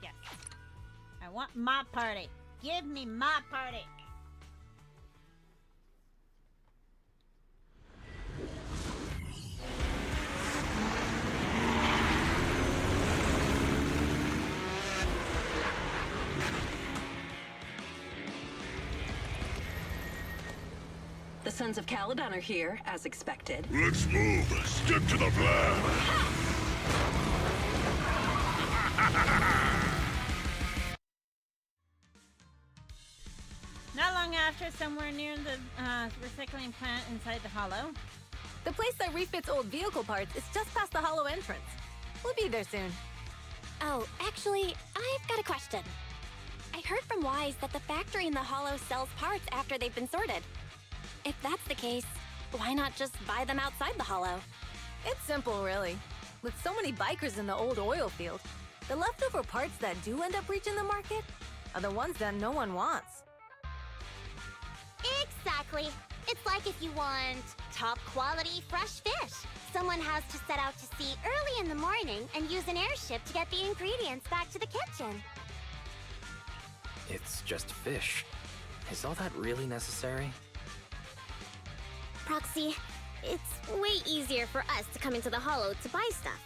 Yes. I want my party. Give me my party. The Sons of Caladon are here, as expected. Let's move. Stick to the plan. Not long after, somewhere near the recycling plant inside the hollow. The place that refits old vehicle parts is just past the hollow entrance. We'll be there soon. Oh, actually, I've got a question. I heard from Wise that the factory in the hollow sells parts after they've been sorted. If that's the case, why not just buy them outside the hollow? It's simple, really. With so many bikers in the old oil field, the leftover parts that do end up reaching the market are the ones that no one wants. Exactly. It's like if you want top quality fresh fish. Someone has to set out to sea early in the morning and use an airship to get the ingredients back to the kitchen. It's just fish. Is all that really necessary? Proxy, it's way easier for us to come into the Hollow to buy stuff,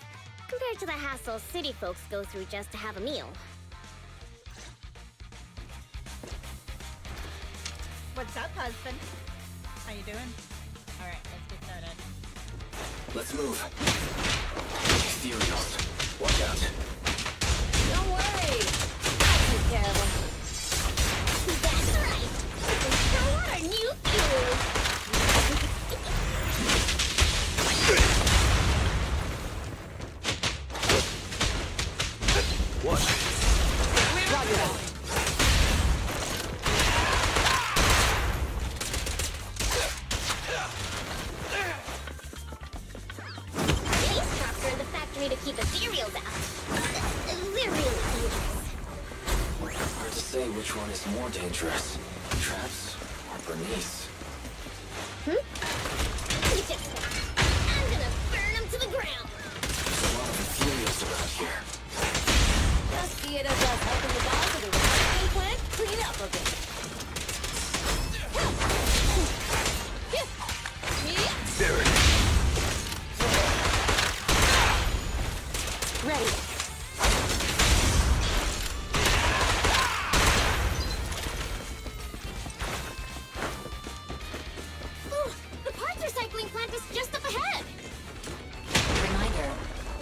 compared to the hassle city folks go through just to have a meal. What's up, husband? How you doing? Alright, let's get started. Let's move. Ethereals. Watch out. Don't worry. I'll take care of them. That's right! Show our new fuel! What? Roger that. These trucks are in the factory to keep ethereals out. They're really dangerous. Hard to say which one is more dangerous. Traps or Bernice? I'm gonna burn them to the ground! There's a lot of ethereals around here. Just see it as us helping the boss of the recycling plant clean up a bit. There it is. Ready. Oh, the parts recycling plant is just up ahead! Reminder,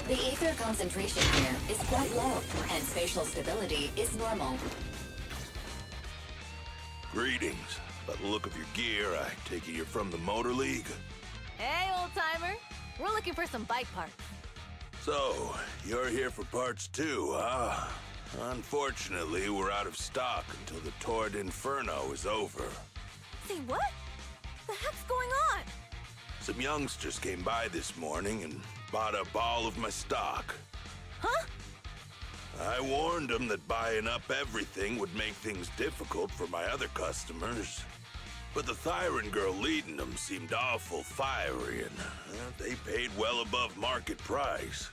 the ether concentration here is quite low, and spatial stability is normal. Greetings. By the look of your gear, I take it you're from the Motor League. Hey, old-timer. We're looking for some bike parts. So, you're here for parts too, huh? Unfortunately, we're out of stock until the Torrid Inferno is over. Say what? The heck's going on? Some youngsters came by this morning and bought up all of my stock. Huh? I warned them that buying up everything would make things difficult for my other customers. But the Thyron girl leading them seemed awful fiery, and they paid well above market price.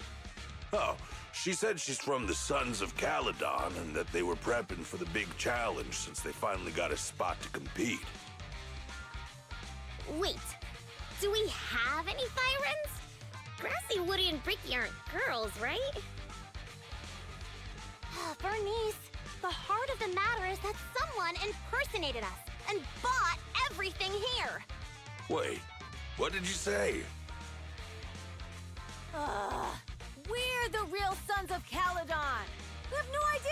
Oh, she said she's from the Sons of Caladon and that they were prepping for the big challenge since they finally got a spot to compete. Wait, do we have any Thyrans? Grassy, Woody, and Bricky aren't girls, right? Bernice, the heart of the matter is that someone impersonated us and bought everything here. Wait, what did you say? We're the real Sons of Caladon. We have no idea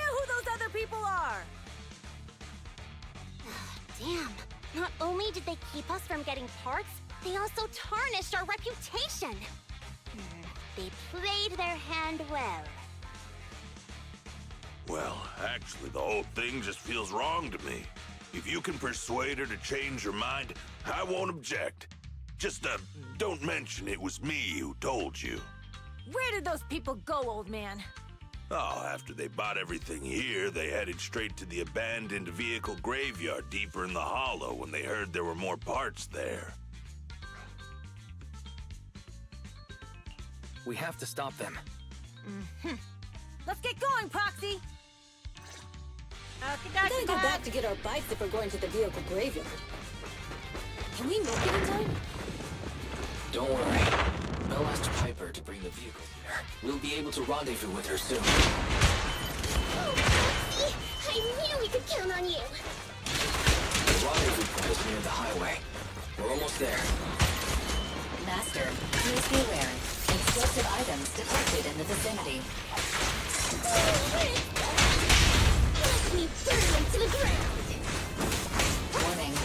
Damn. Not only did they keep us from getting parts, they also tarnished our reputation. They played their hand well. Well, actually, the whole thing just feels wrong to me. If you can persuade her to change her mind, I won't object. Just, don't mention it was me who told you. Where did those people go, old man? Oh, after they bought everything here, they headed straight to the abandoned vehicle graveyard deeper in the hollow when they heard there were more parts there. We have to stop them. Let's get going, Proxy! Okay, We gotta go back to get our bikes if we're going to the vehicle graveyard. Can we make it in time? Don't worry. Belle asked Piper to bring the vehicle here. We'll be able to rendezvous with her soon. Oh, Proxy! I knew we could count on you! The rendezvous point is near the highway. We're almost there. Master, please be aware. Explosive items detected in the vicinity. Let me burn them to the ground! Warning.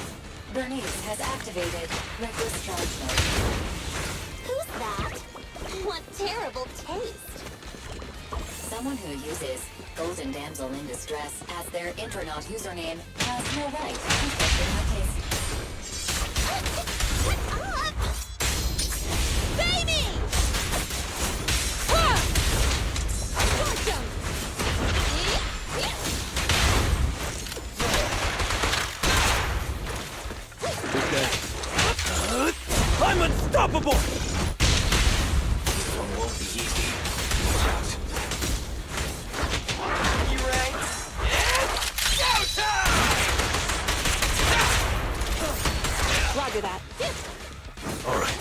Bernice has activated reckless charge mode. Who's that? What terrible taste. Someone who uses Golden Damsel in Distress as their Intronaut username has no right to question my taste. What's up? Baby! Punch him! I'm unstoppable! This one won't be easy. Watch out. You ready? It's showtime! Roger that. All right.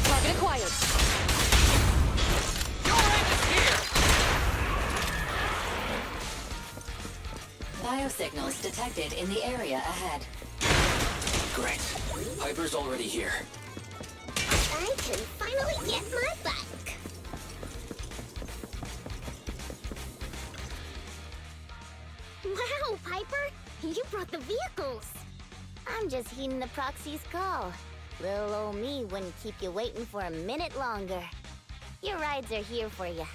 Target acquired. Biosignals detected in the area ahead. Great. Piper's already here. I can finally get my bike! Wow, Piper! You brought the vehicles! I'm just heeding the proxy's call. Little old me wouldn't keep you waiting for a minute longer. Your rides are here for you.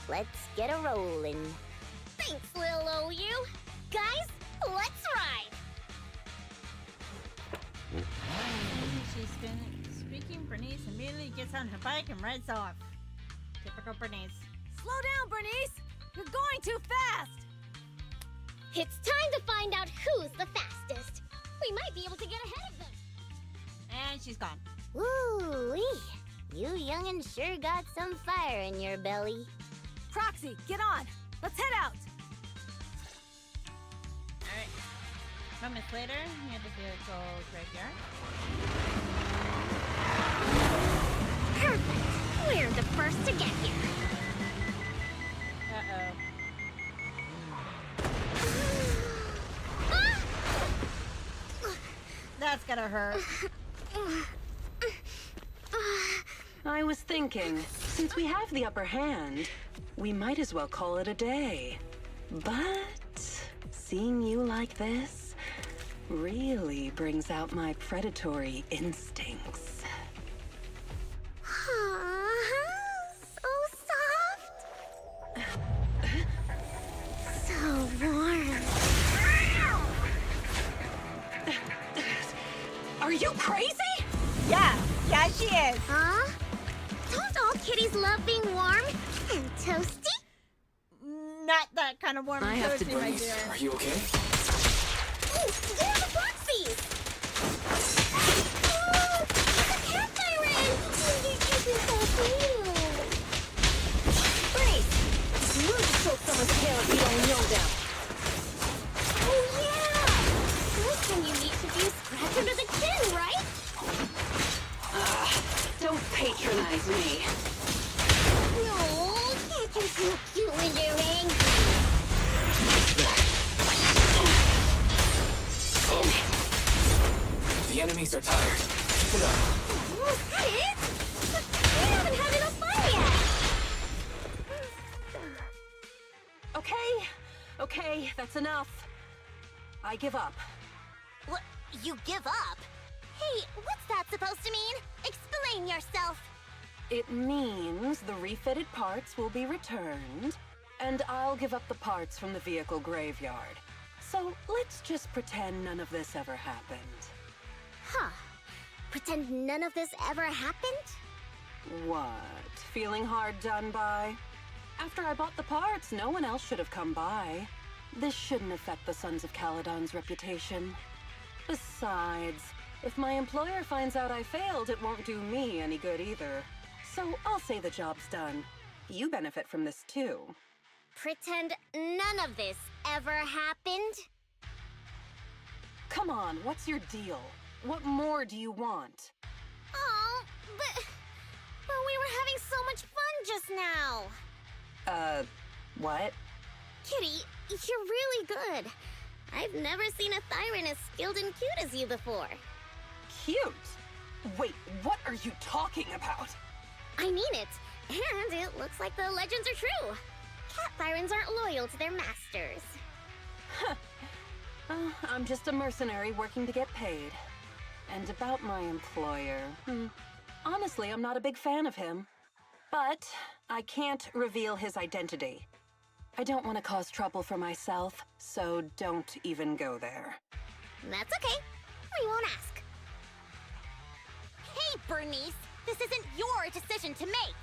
Let's get a rollin'. Thanks, little OU! Guys, let's ride! She's been speaking. Bernice immediately gets on her bike and rides off. Typical Bernice. Slow down, Bernice! You're going too fast! It's time to find out who's the fastest. We might be able to get ahead of them. And she's gone. Woo-wee. You young'uns sure got some fire in your belly. Proxy, get on! Let's head out! Alright. Moments later, near the vehicle graveyard. Perfect! We're the first to get here. Uh-oh. That's gonna hurt. I was thinking, since we have the upper hand, we might as well call it a day. But seeing you like this really brings out my predatory instincts. So soft. So warm. Are you crazy? Yeah, she is. Huh? Don't all kitties love being warm and toasty? Not that kind of warm I and have to toasty, my breathe. dear. Are you okay? Oh, they're the Proxies! Oh, the cat siren! Bernice! You lose to choke someone's tail if you don't know them. Oh, yeah! This one you need to do scratch under the chin, right? Don't patronize me. No, can't you feel cute when you're angry? The enemies are tired. Keep it up. Was that it? We haven't had Okay, that's enough. I give up. What? You give up? Hey, what's that supposed to mean? Explain yourself. It means the refitted parts will be returned, and I'll give up the parts from the vehicle graveyard. So let's just pretend none of this ever happened. Huh. Pretend none of this ever happened? What? Feeling hard done by? After I bought the parts, no one else should have come by. This shouldn't affect the Sons of Caledon's reputation. Besides, if my employer finds out I failed, it won't do me any good either. So I'll say the job's done. You benefit from this too. Pretend none of this ever happened? Come on, what's your deal? What more do you want? Oh, but we were having so much fun just now. What? Kitty, you're really good. I've never seen a Thyran as skilled and cute as you before. Cute? Wait, what are you talking about? I mean it. And it looks like the legends are true. Cat Thyrans aren't loyal to their masters. I'm just a mercenary working to get paid. And about my employer, honestly, I'm not a big fan of him. But I can't reveal his identity. I don't want to cause trouble for myself, so don't even go there. That's okay. We won't ask. Hey, Bernice! This isn't your decision to make!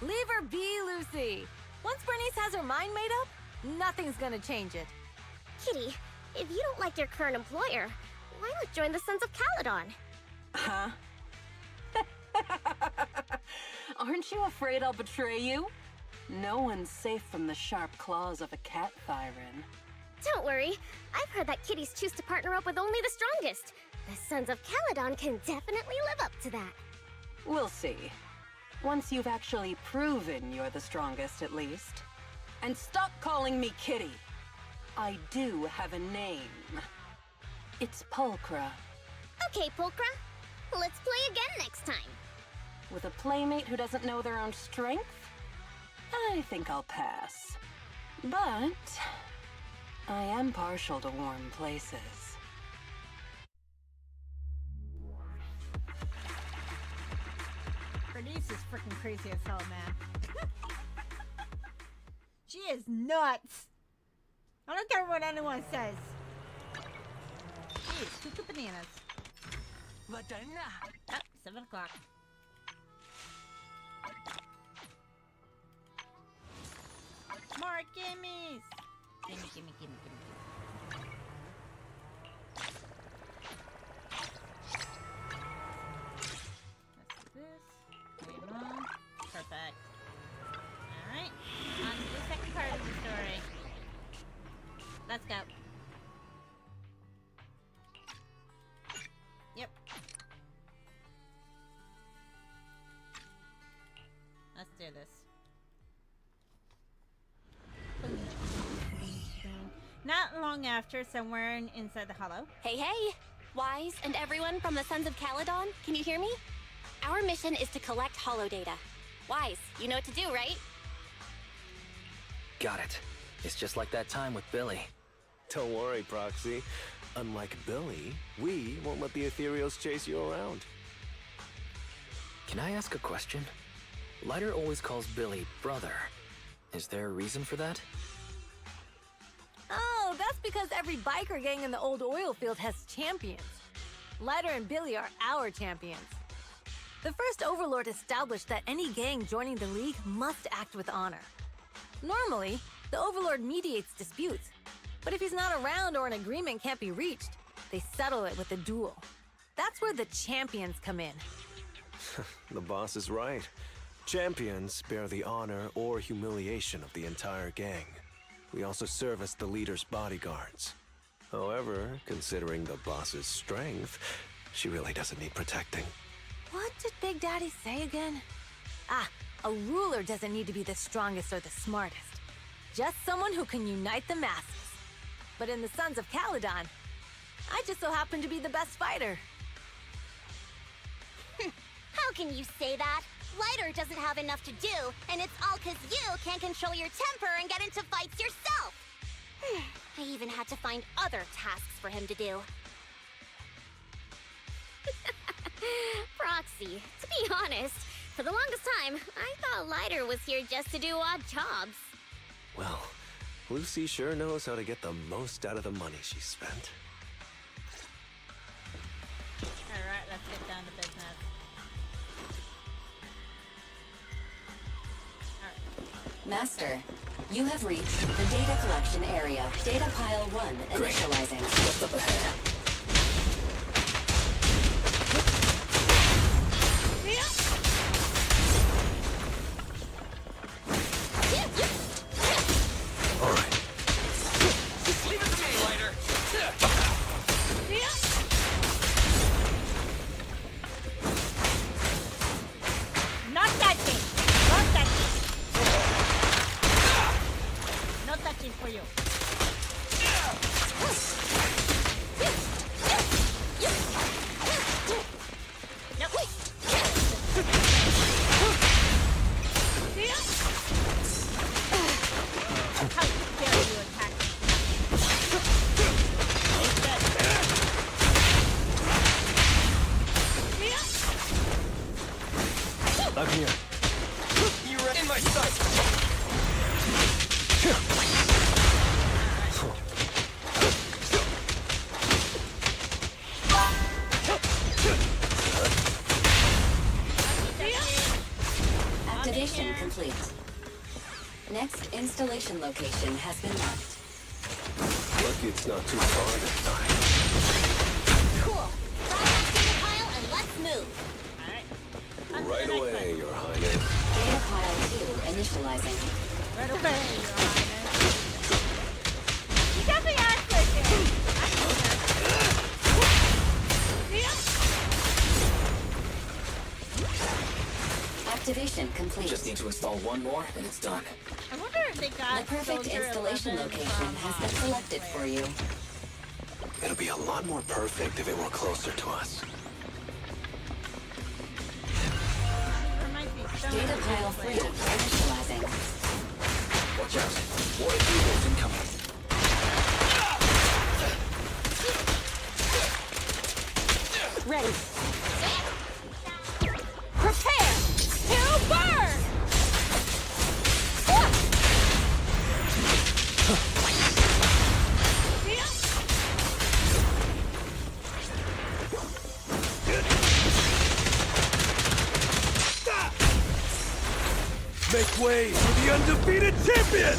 Leave her be, Lucy. Once Bernice has her mind made up, nothing's gonna change it. Kitty, if you don't like your current employer, why not join the Sons of Caledon? Huh? Aren't you afraid I'll betray you? No one's safe from the sharp claws of a cat Thyran. Don't worry. I've heard that kitties choose to partner up with only the strongest. The Sons of Caledon can definitely live up to that. We'll see. Once you've actually proven you're the strongest, at least. And stop calling me Kitty. I do have a name. It's Pulchra. Okay, Pulchra. Let's play again next time. With a playmate who doesn't know their own strength? I think I'll pass. But I am partial to warm places. Bernice is freaking crazy as hell, man. She is nuts. I don't care what anyone says. She is cuckoo bananas. Oh, 7 o'clock. More gimmies! Gimme, gimme, gimme, gimme, gimme. Let's do this. Game on. Perfect. Alright. On to the second part of the story. Let's go. Yep. Let's do this. Not long after, somewhere inside the hollow. Hey, hey! Wise and everyone from the Sons of Caledon, can you hear me? Our mission is to collect hollow data. Wise, you know what to do, right? Got it. It's just like that time with Billy. Don't worry, Proxy. Unlike Billy, we won't let the Ethereals chase you around. Can I ask a question? Lighter always calls Billy brother. Is there a reason for that? Oh, that's because every biker gang in the old oil field has champions. Lighter and Billy are our champions. The first Overlord established that any gang joining the League must act with honor. Normally, the Overlord mediates disputes, but if he's not around or an agreement can't be reached, they settle it with a duel. That's where the champions come in. The boss is right. Champions bear the honor or humiliation of the entire gang. We also serve as the leader's bodyguards. However, considering the boss's strength, she really doesn't need protecting. What did Big Daddy say again? Ah, a ruler doesn't need to be the strongest or the smartest. Just someone who can unite the masses. But in the Sons of Caledon, I just so happen to be the best fighter. How can you say that? Lighter doesn't have enough to do, and it's all 'cause you can't control your temper and get into fights yourself. I even had to find other tasks for him to do. Proxy, to be honest, for the longest time, I thought Lighter was here just to do odd jobs. Well, Lucy sure knows how to get the most out of the money she spent. Alright, let's get down to business. Master, you have reached the data collection area. Data pile 1 initializing. Just up ahead. All right. Leave it to me, Lighter. Not touching! Not touching! No touching for you. How dare you attack me? I'm here. You're in my sight. Activation complete. Next installation location has been marked. Lucky it's not too far this time. Cool. Data pile and let's move. Right away, Your Highness. Data pile 2 initializing. Right away, Your Highness. You definitely asked for it. Activation complete. Just need to install one more, and it's done. I wonder if they got The perfect Soldier installation 11 location from, has been selected for you. It'll be a lot more perfect if it were closer to us. There might be some Data pile 3 initializing. Watch out. War eagles incoming. Ready. Prepare to burn! Make way for the undefeated champion!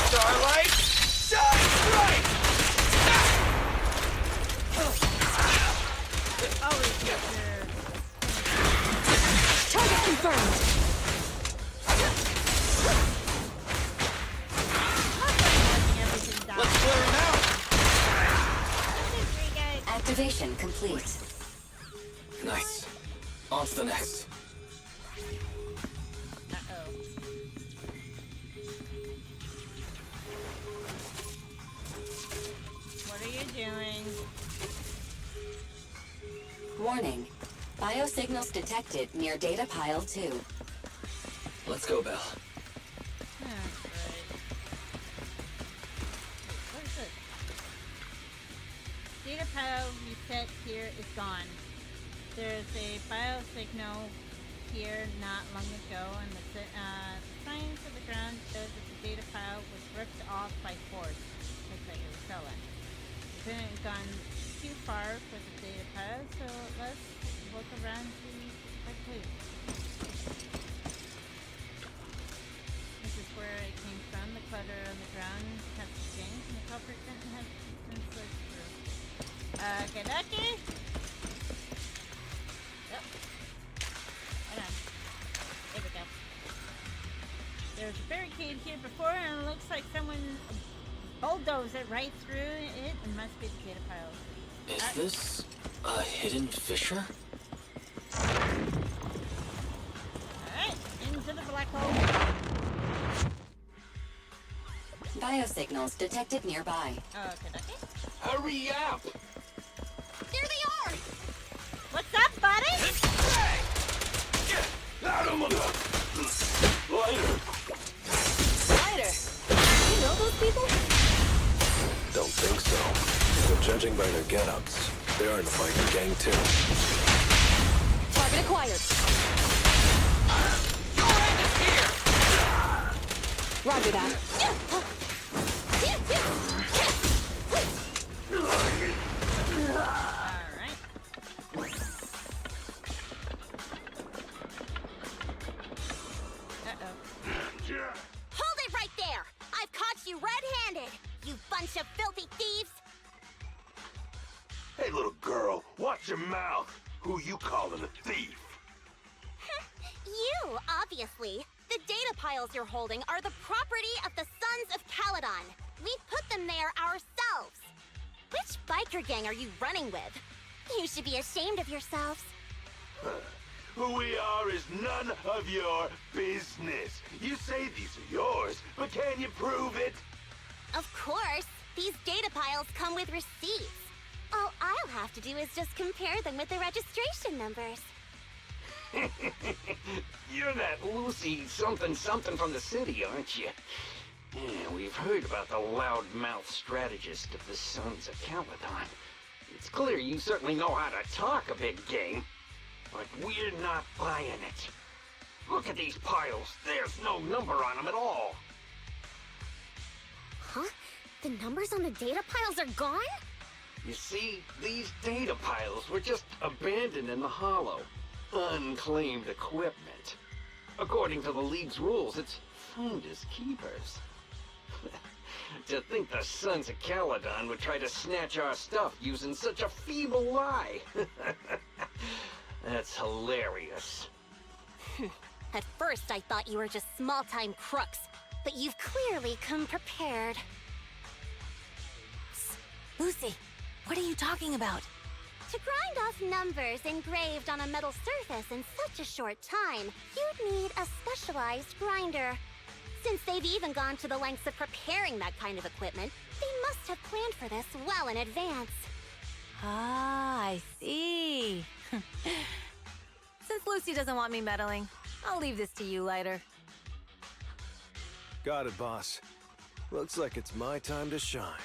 Starlight, shine bright! always get your... Target confirmed. Let's clear him out! Activation complete. Nice. On to the next. What are you doing? Warning. Biosignals detected near data pile 2. Let's go, Belle. What is this? Data pile reset here is gone. There's a biosignal here not long ago, and the signs of the ground shows that the data pile was ripped off by force. Looks like it was stolen. We couldn't have gone too far for the data pile, so let's look around to right place. This is where it came from. The clutter on the ground has changed, and the culprit didn't have been searched through. Get lucky! Yep. Hold on. There we go. There's a barricade here before, and it looks like someone bulldozed it right through it. It must be the data pile. Is this a hidden fissure? Alright, into the black hole. biosignals detected nearby. Okay. Hurry up! There they are! What's up, buddy? Lighter! You know those people? Don't think so. But judging by their get-ups, they're in the biker gang too. Target acquired. Roger that. Hold it right there! I've caught you red-handed, you bunch of filthy thieves! Hey, little girl, watch your mouth. Who you calling a thief? You, obviously. The data piles you're holding are the property of the Sons of Caledon. We put them there ourselves. Which biker gang are you running with? You should be ashamed of yourselves. Who we are is none of your business. You say these are yours, but can you prove it? Of course. These data piles come with receipts. All I'll have to do is just compare them with the registration numbers. You're that Lucy something from the city, aren't you? Yeah, we've heard about the loudmouth strategist of the Sons of Caledon. It's clear you certainly know how to talk a big game, but we're not buying it. Look at these piles. There's no number on them at all. Huh? The numbers on the data piles are gone? You see, these data piles were just abandoned in the hollow. Unclaimed equipment. According to the League's rules, it's finders keepers. To think the Sons of Caledon would try to snatch our stuff using such a feeble lie. That's hilarious. At first, I thought you were just small-time crooks, but you've clearly come prepared. Lucy, what are you talking about? To grind off numbers engraved on a metal surface in such a short time, you'd need a specialized grinder. Since they've even gone to the lengths of preparing that kind of equipment, they must have planned for this well in advance. Ah, I see. Since Lucy doesn't want me meddling, I'll leave this to you, Lighter. Got it, boss. Looks like it's my time to shine.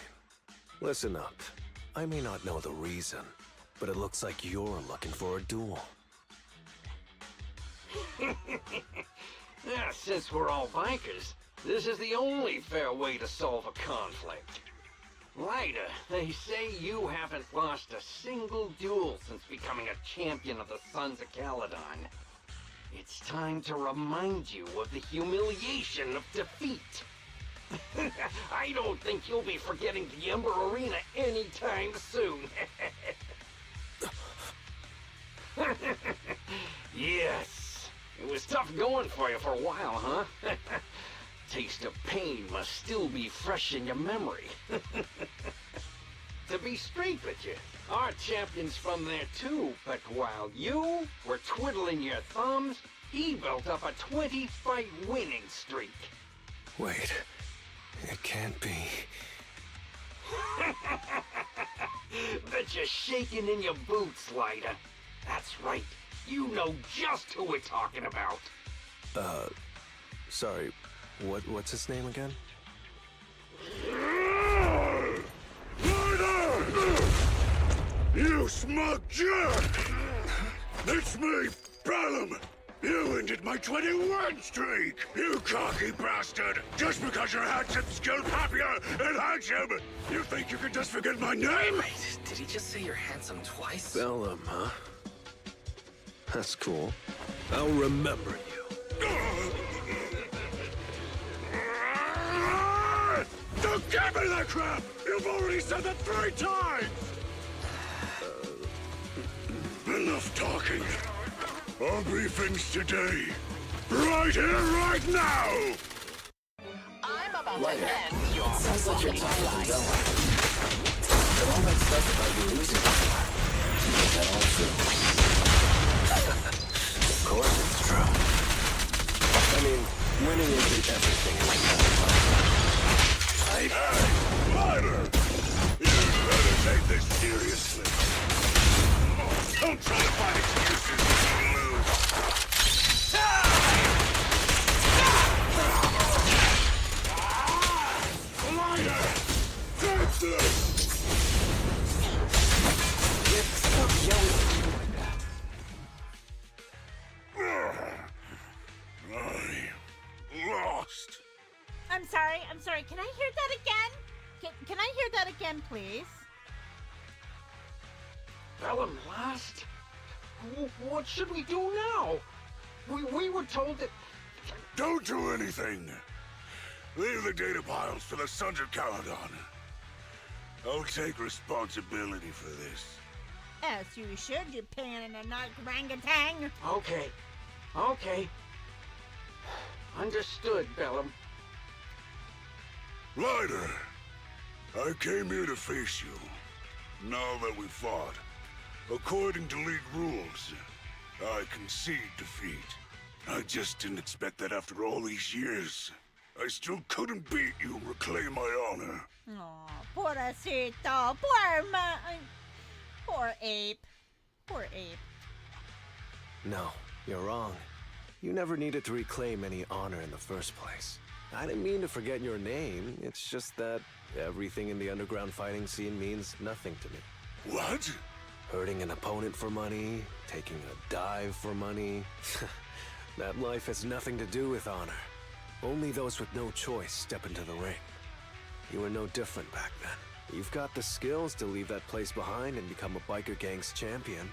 Listen up. I may not know the reason, but it looks like you're looking for a duel. Yeah, since we're all bikers, this is the only fair way to solve a conflict. Lighter, they say you haven't lost a single duel since becoming a champion of the Sons of Caledon. It's time to remind you of the humiliation of defeat. I don't think you'll be forgetting the Ember Arena anytime soon. Yes, it was tough going for you for a while, huh? Taste of pain must still be fresh in your memory. To be straight with you, our champion's from there too, but while you were twiddling your thumbs, he built up a 20-fight winning streak. Wait, it can't be. Bet you're shaking in your boots, Lighter. That's right. You know just who we're talking about. Sorry, what's his name again? You smug jerk! It's me, Bellum! You ended my 21 streak, you cocky bastard! Just because you're handsome, skilled, happier, and handsome, you think you can just forget my name? Wait, did he just say you're handsome twice? Bellum, huh? That's cool. I'll remember you. Don't give me that crap! You've already said that 3 times! Enough talking. Our briefings today. Right here, right now! I'm about Lighter, to end your sounds like you're talking to Bella. But all that stuff about you losing, is that all true? Of course it's true. I mean, winning isn't everything in life. I Hey, Ryder! You'd better take this seriously. Don't try to find excuses when you lose. Ryder! Take this! Stop yelling at me like that. I lost. I'm sorry. Can I hear that again? Can I hear that again, please? Bellum lost? What should we do now? We were told that... Don't do anything. Leave the data piles to the Sons of Caledon. I'll take responsibility for this. As you should, you pan in a knock orangutan. Okay. Understood, Bellum. Ryder, I came here to face you. Now that we fought, according to League rules, I concede defeat. I just didn't expect that after all these years. I still couldn't beat you and reclaim my honor. Oh, pobrecito, poor ape. Poor ape. No, you're wrong. You never needed to reclaim any honor in the first place. I didn't mean to forget your name. It's just that everything in the underground fighting scene means nothing to me. What? Hurting an opponent for money, taking a dive for money. That life has nothing to do with honor. Only those with no choice step into the ring. You were no different back then. You've got the skills to leave that place behind and become a biker gang's champion.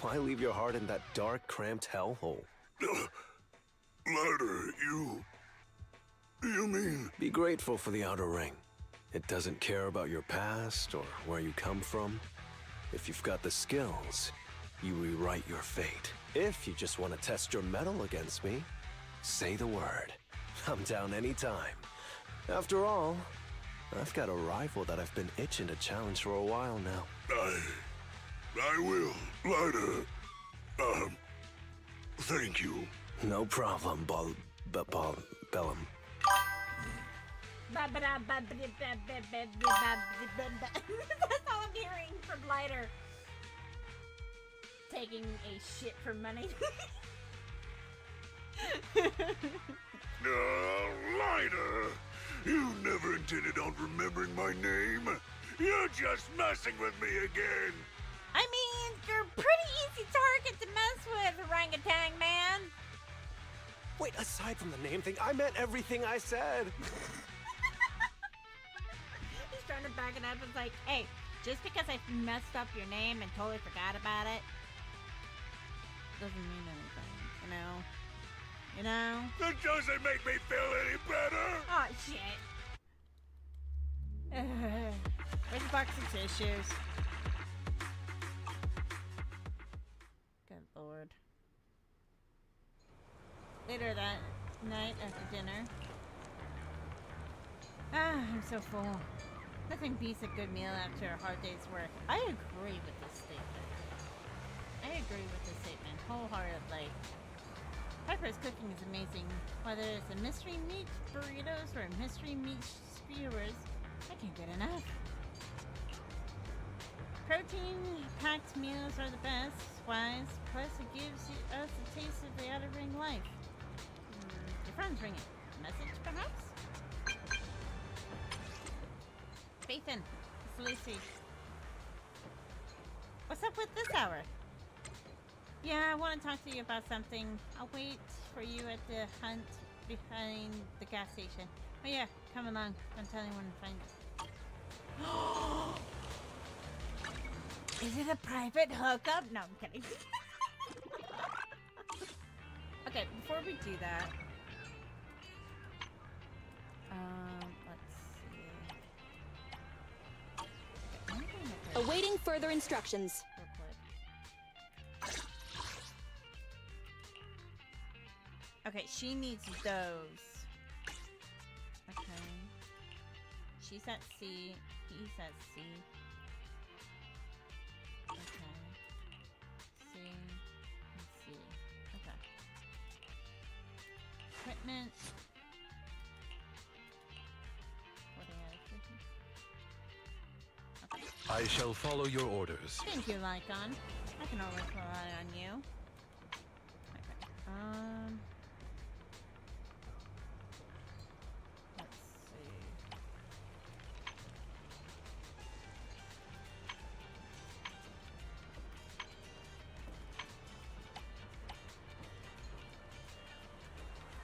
Why leave your heart in that dark, cramped hellhole? Ryder, you mean... Be grateful for the outer ring. It doesn't care about your past or where you come from. If you've got the skills, you rewrite your fate. If you just want to test your mettle against me, say the word. I'm down anytime. After all, I've got a rival that I've been itching to challenge for a while now. I will, Ryder. Thank you. No problem, Bellum. That's all I'm hearing from Lighter. Taking a shit for money. Ryder! You never intended on remembering my name. You're just messing with me again. I mean, you're a pretty easy target to mess with, orangutan man. Wait, aside from the name thing, I meant everything I said. He's trying to back it up. It's like, hey, just because I messed up your name and totally forgot about it, doesn't mean anything, you know? You know? That doesn't make me feel any better. Oh, shit. Where's the box of tissues? Good lord. Later that night after dinner. I'm so full. Nothing beats a good meal after a hard day's work. I agree with this statement. Wholeheartedly. Piper's cooking is amazing. Whether it's a mystery meat burritos or a mystery meat skewers, I can't get enough. Protein-packed meals are the best, wise, plus it gives us a taste of the outer ring life. Your phone's ringing. Message, perhaps? Ethan, it's Lucy. What's up with this hour? Yeah, I want to talk to you about something. I'll wait for you at the hunt behind the gas station. Oh yeah, come along. Don't tell anyone to find it. Is it a private hookup? No, I'm kidding. Okay, before we do that, let's see. Awaiting further instructions. Okay, she needs those. Okay. She's at C. He's at C. Okay. C and C. Okay. Equipment. 40 out of I shall follow your orders. Thank you, Lycon. I can always rely on you. Okay.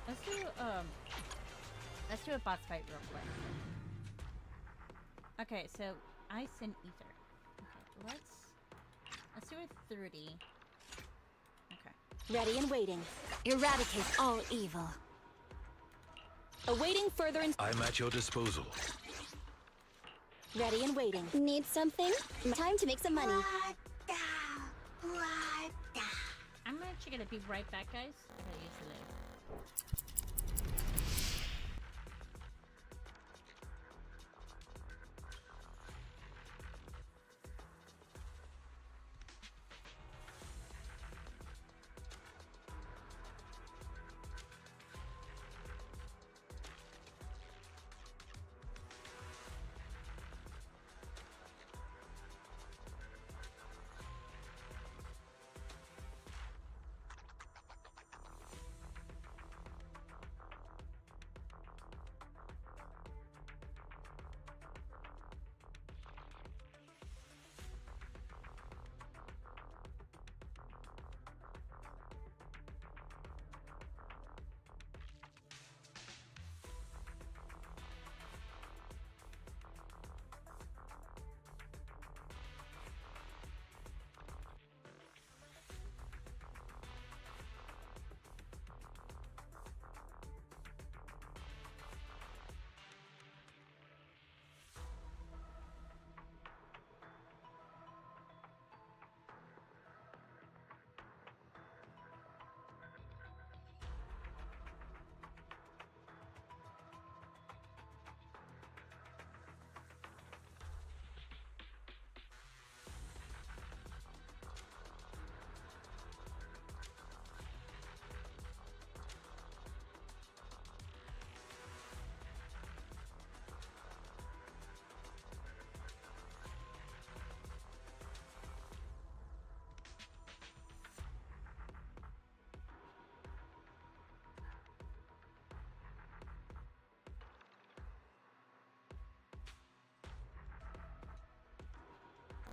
Let's see. Let's do a boss fight real quick. Okay, so ice and ether. Okay, let's do a 30. Okay. Ready and waiting. Eradicate all evil. Awaiting further I'm at your disposal. Ready and waiting. Need something? Time to make some money. I'm actually gonna be right back, guys. I gotta use the lid.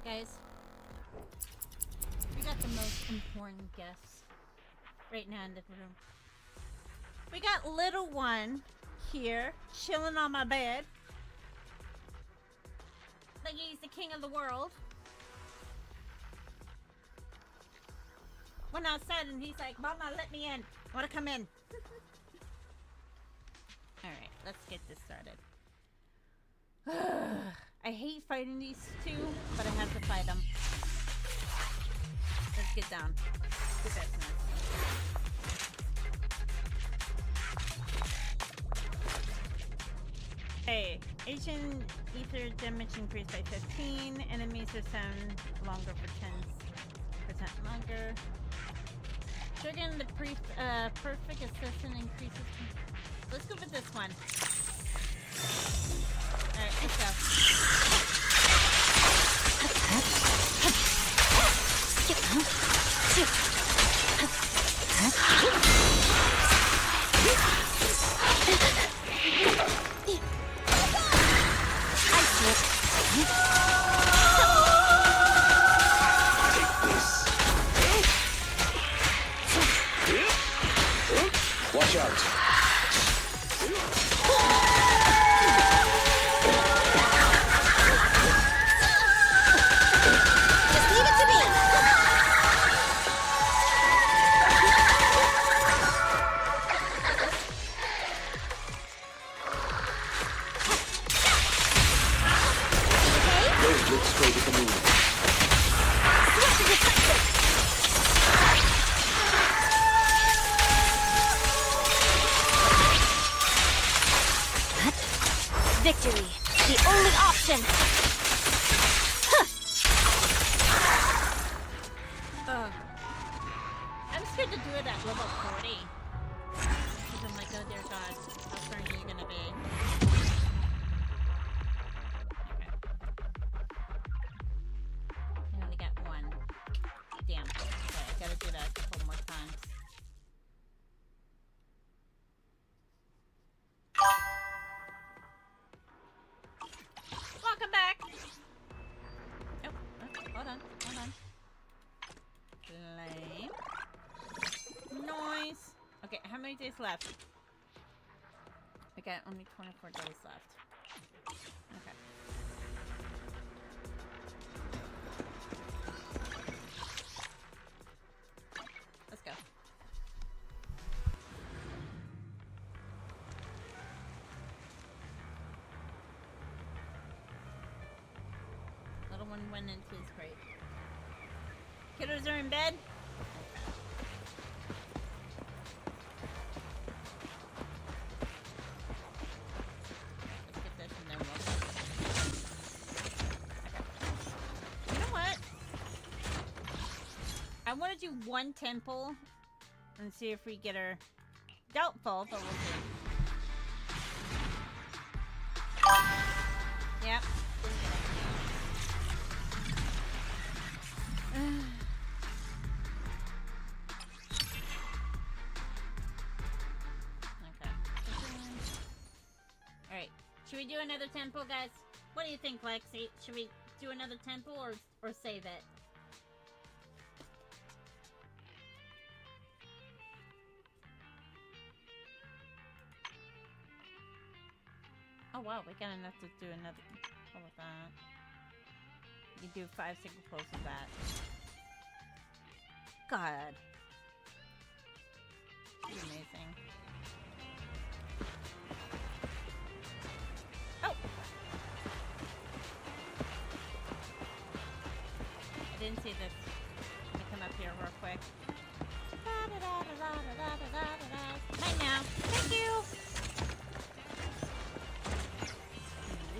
Guys, we got the most important guests right now in the room. We got little one here, chilling on my bed. Like he's the king of the world. Went outside and he's like, Mama, let me in. I want to come in. Alright, let's get this started. I hate fighting these two, but I have to fight them. Let's get down. Get that snap. Hey, Asian ether damage increased by 15. Enemies are sound longer for 10% longer. Triggering the perfect assassin increases. Let's go with this one. Alright, let's go. Watch out. Victory, the only option. I'm scared to do it at level 40. Because I'm like, oh dear god, how strong are you gonna be? Okay. damn. Okay, I gotta do that a couple more times. Welcome back! Oh, hold on. Flame. Noise. Okay, how many days left? I got only 24 days left. Okay. Let's go. Little one went into his crate. Kiddos are in bed? Let's get this and then we'll... Okay. You know what? I want to do one temple and see if we get her. Doubtful, but we'll see. Yep. Okay. Alright. Should we do another temple, guys? What do you think, Lexi? Should we do another temple or save it? Oh wow, we got enough to do another temple with that. You do 5 single pulls with that. God. Amazing. Oh! I didn't see this. Let me come up here real quick. Right now. Thank you!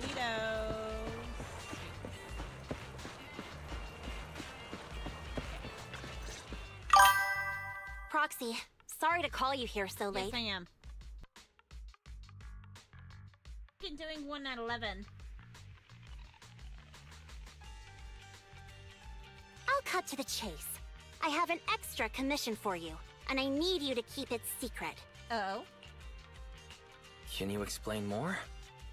Doritos. Proxy, sorry to call you here so late. Yes, I am. Been doing 1 at 11. I'll cut to the chase. I have an extra commission for you, and I need you to keep it secret. Oh? Can you explain more?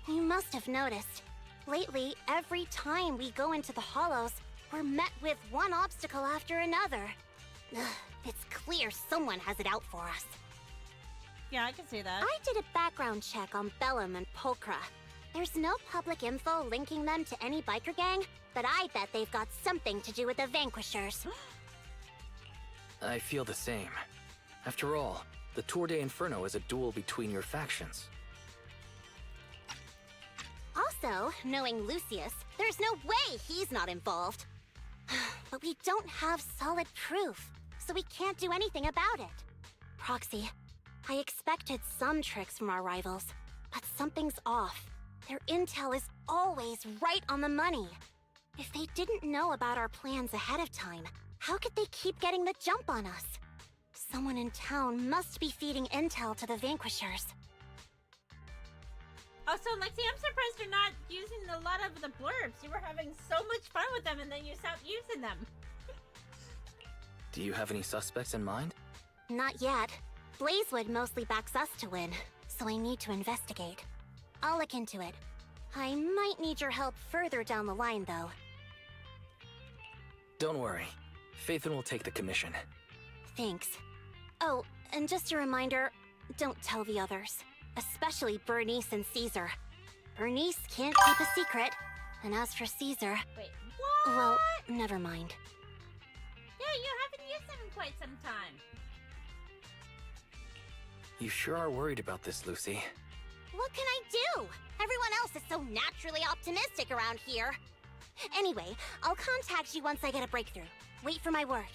You must have noticed. Lately, every time we go into the Hollows, we're met with one obstacle after another. Ugh, it's clear someone has it out for us. Yeah, I can see that. I did a background check on Bellum and Pulchra. There's no public info linking them to any biker gang, but I bet they've got something to do with the Vanquishers. I feel the same. After all, the Tour de Inferno is a duel between your factions. Also, knowing Lucius, there's no way he's not involved. But we don't have solid proof, so we can't do anything about it. Proxy, I expected some tricks from our rivals, but something's off. Their intel is always right on the money. If they didn't know about our plans ahead of time, how could they keep getting the jump on us? Someone in town must be feeding intel to the Vanquishers. Also, Lexi, I'm surprised you're not using a lot of the blurbs. You were having so much fun with them and then you stopped using them. Do you have any suspects in mind? Not yet. Blazewood mostly backs us to win, so I need to investigate. I'll look into it. I might need your help further down the line, though. Don't worry. Phaethon will take the commission. Thanks. Oh, and just a reminder, don't tell the others. Especially Bernice and Caesar. Bernice can't keep a secret, and as for Caesar... Wait, what? Well, never mind. Yeah, you haven't used them in quite some time. You sure are worried about this, Lucy. What can I do? Everyone else is so naturally optimistic around here. Anyway, I'll contact you once I get a breakthrough. Wait for my word.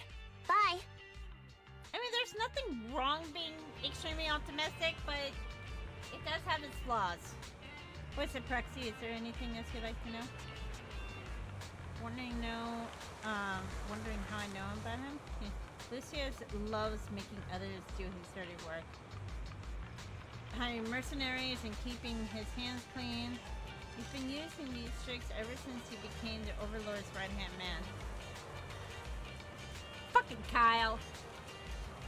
Bye. I mean, there's nothing wrong being extremely optimistic, but it does have its flaws. What's it, Proxy? Is there anything else you'd like to know? Wondering how I know about him? Lucius loves making others do his dirty work. Hiring mercenaries and keeping his hands clean. He's been using these tricks ever since he became the Overlord's right-hand man. Fuck fucking Kyle.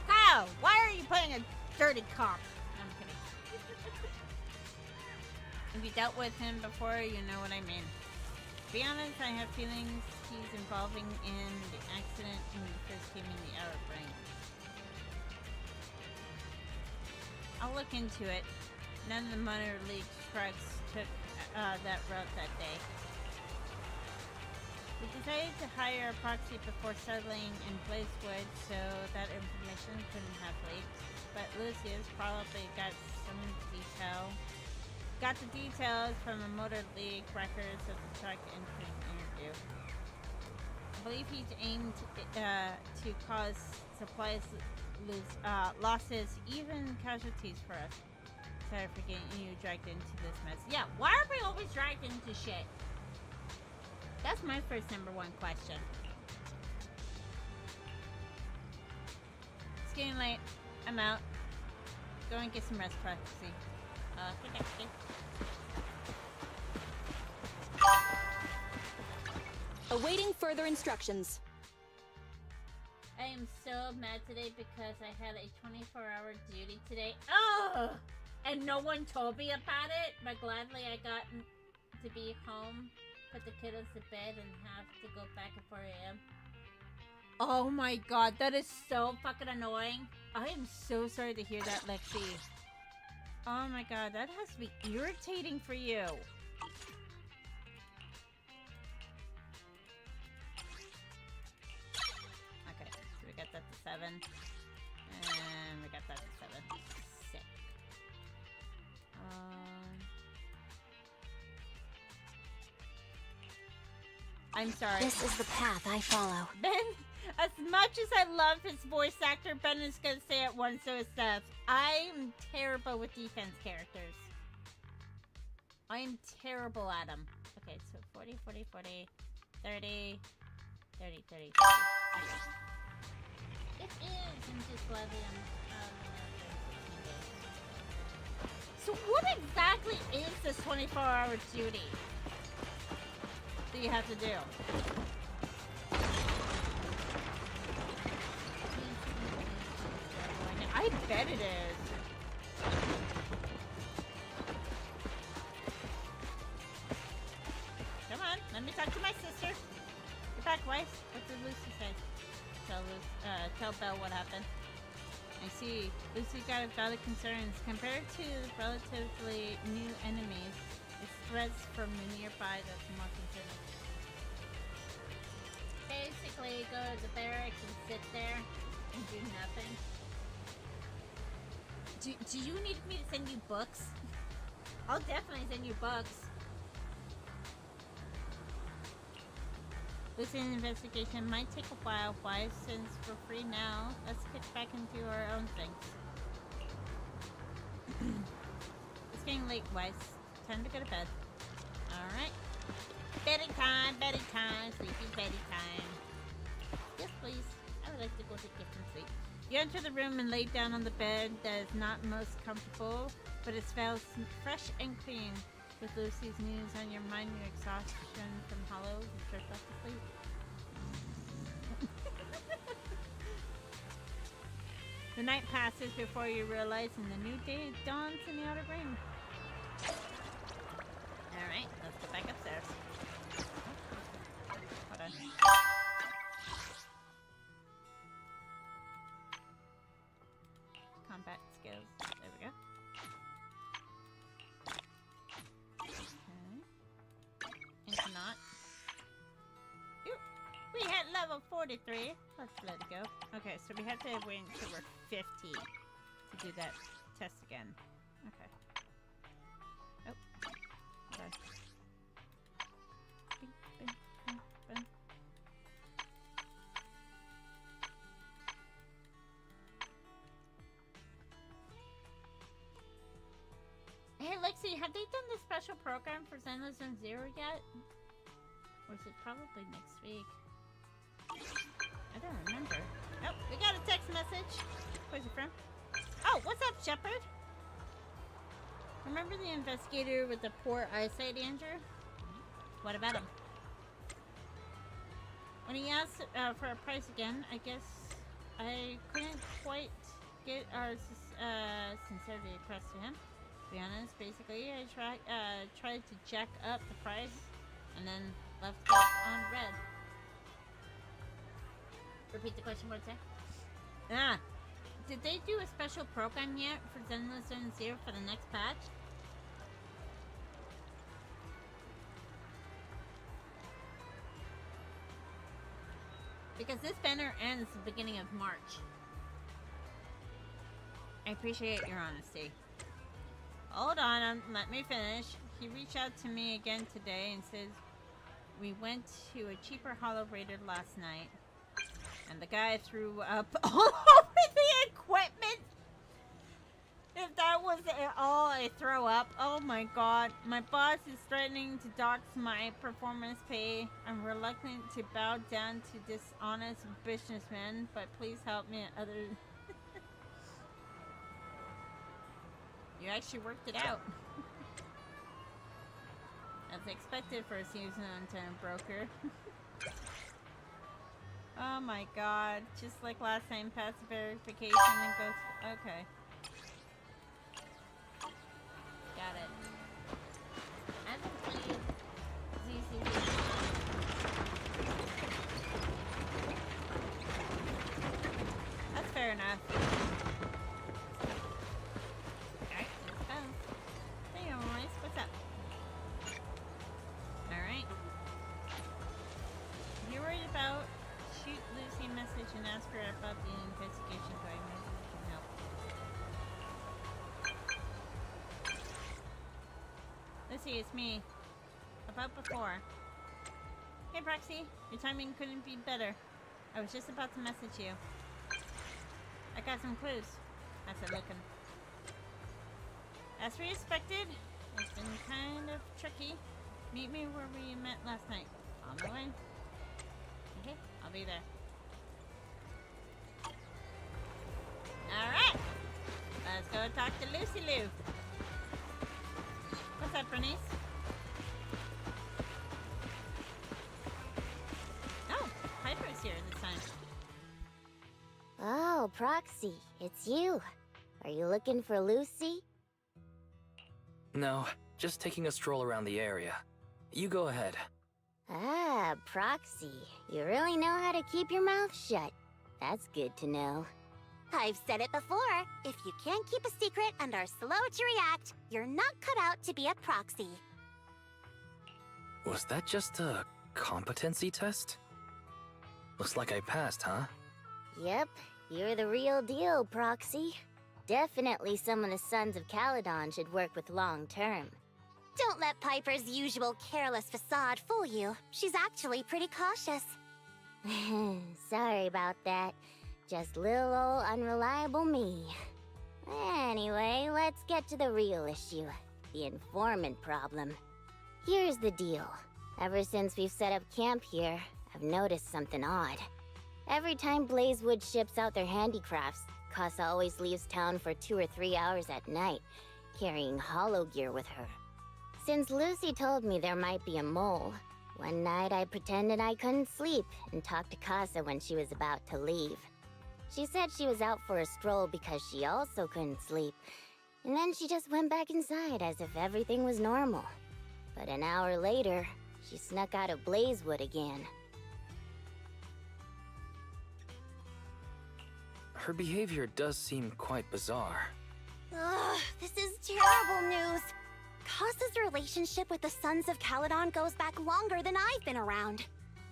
Kyle, why are you playing a dirty cop? No, I'm kidding. If you dealt with him before, you know what I mean. To be honest, I have feelings he's involving in the accident when he first came in the outer ring. I'll look into it. None of the minor league trucks took that route that day. We decided to hire a proxy before settling in Blazewood, so that information couldn't have leaked. But Lucius probably got the details from the Motor League records of the truck entering interview. I believe he's aimed to cause supplies losses, even casualties for us. Sorry for getting you dragged into this mess. Yeah, why are we always dragged into shit? That's my first number one question. It's getting late. I'm out. Go and get some rest, Proxy. Okay. Awaiting further instructions. I am so mad today because I had a 24-hour duty today. Oh! And no one told me about it, but gladly I got to be home, put the kiddos to bed, and have to go back at 4 a.m. Oh my god, that is so fucking annoying. I am so sorry to hear that, Lexi. Oh my god, that has to be irritating for you. Okay, so we got that to 7. And we got that to 7. Sick. I'm sorry. This is the path I follow. Ben, as much as I love his voice actor, Ben is gonna say it once so it's stuff. I'm terrible with defense characters. I am terrible at them. Okay, so 40, 40, 40, 30, 30, 30, 30. It is. I'm just glad that I'm 16 days. So what exactly is this 24-hour duty that you have to do? I bet it is. Come on, let me talk to my sister. Get back, Weiss. What did Lucy say? Tell Belle what happened. I see. Lucy got valid concerns. Compared to relatively new enemies, it's threats from the nearby that's more concerning. Basically, go to the barracks and sit there and do nothing. Do you need me to send you books? I'll definitely send you books. This investigation might take a while. Why? Since we're free now, let's get back into our own things. It's getting late, Weiss. Time to go to bed. Alright. Beddy time, sleepy beddy time. Yes, please. I would like to go to get some sleep. You enter the room and lay down on the bed that is not most comfortable, but it smells fresh and clean. With Lucy's news on your mind, your exhaustion from Hollow, you drift off to sleep. The night passes before you realize, and the new day dawns in the outer ring. Alright, let's go back upstairs. Hold on. Combat skills. There we go. It's not. Oop. We hit level 43. Let's let it go. Okay, so we have to wait until we're 50 to do that test again. Okay. Oh. Hold on. Bing, bing, bing, bing. Hey Lexi, have they done the special program for Zenless Zone Zero yet? Or is it probably next week? I don't remember. Oh, we got a text message. Where's it from? Oh, what's up, Shepard? Remember the investigator with the poor eyesight, Andrew? What about him? When he asked for a price again, I guess I couldn't quite get our sincerity across to him. To be honest, basically, I tried to jack up the price and then left it on red. Repeat the question one time. Did they do a special program yet for Zenless and Zero for the next patch? Because this banner ends the beginning of March. I appreciate your honesty. Hold on, let me finish. He reached out to me again today and says we went to a cheaper Hollow Raider last night. And the guy threw up all over the equipment. If that was all I throw up, oh my god. My boss is threatening to dox my performance pay. I'm reluctant to bow down to dishonest businessmen, but please help me other... You actually worked it out. As expected for a seasoned broker. Oh my god. Just like last time, pass verification and go... Okay. Got it. I haven't played ZCZ. That's fair enough. Alright, let's go. Hey, Royce, what's up? Alright. You worried about... Shoot Lucy a message and ask her about the investigation going. Maybe we can help. Lucy, it's me. About before. Hey, Proxy. Your timing couldn't be better. I was just about to message you. I got some clues. How's it looking? As we expected, it's been kind of tricky. Meet me where we met last night. On the way. Okay, I'll be there. Alright! Let's go talk to Lucy Lou. What's up, Bernice? Oh, Piper's here this time. Oh, Proxy, it's you. Are you looking for Lucy? No, just taking a stroll around the area. You go ahead. Ah, Proxy, you really know how to keep your mouth shut. That's good to know. I've said it before. If you can't keep a secret and are slow to react, you're not cut out to be a proxy. Was that just a competency test? Looks like I passed, huh? Yep, you're the real deal, Proxy. Definitely some of the Sons of Caledon should work with long term. Don't let Piper's usual careless facade fool you. She's actually pretty cautious. Sorry about that. Just little old unreliable me. Anyway, let's get to the real issue. The informant problem. Here's the deal. Ever since we've set up camp here, I've noticed something odd. Every time Blazewood ships out their handicrafts, Casa always leaves town for 2 or 3 hours at night, carrying hollow gear with her. Since Lucy told me there might be a mole, one night I pretended I couldn't sleep and talked to Casa when she was about to leave. She said she was out for a stroll because she also couldn't sleep, and then she just went back inside as if everything was normal. But an hour later, she snuck out of Blazewood again. Her behavior does seem quite bizarre. Ugh, this is terrible news. Casa's relationship with the Sons of Caledon goes back longer than I've been around.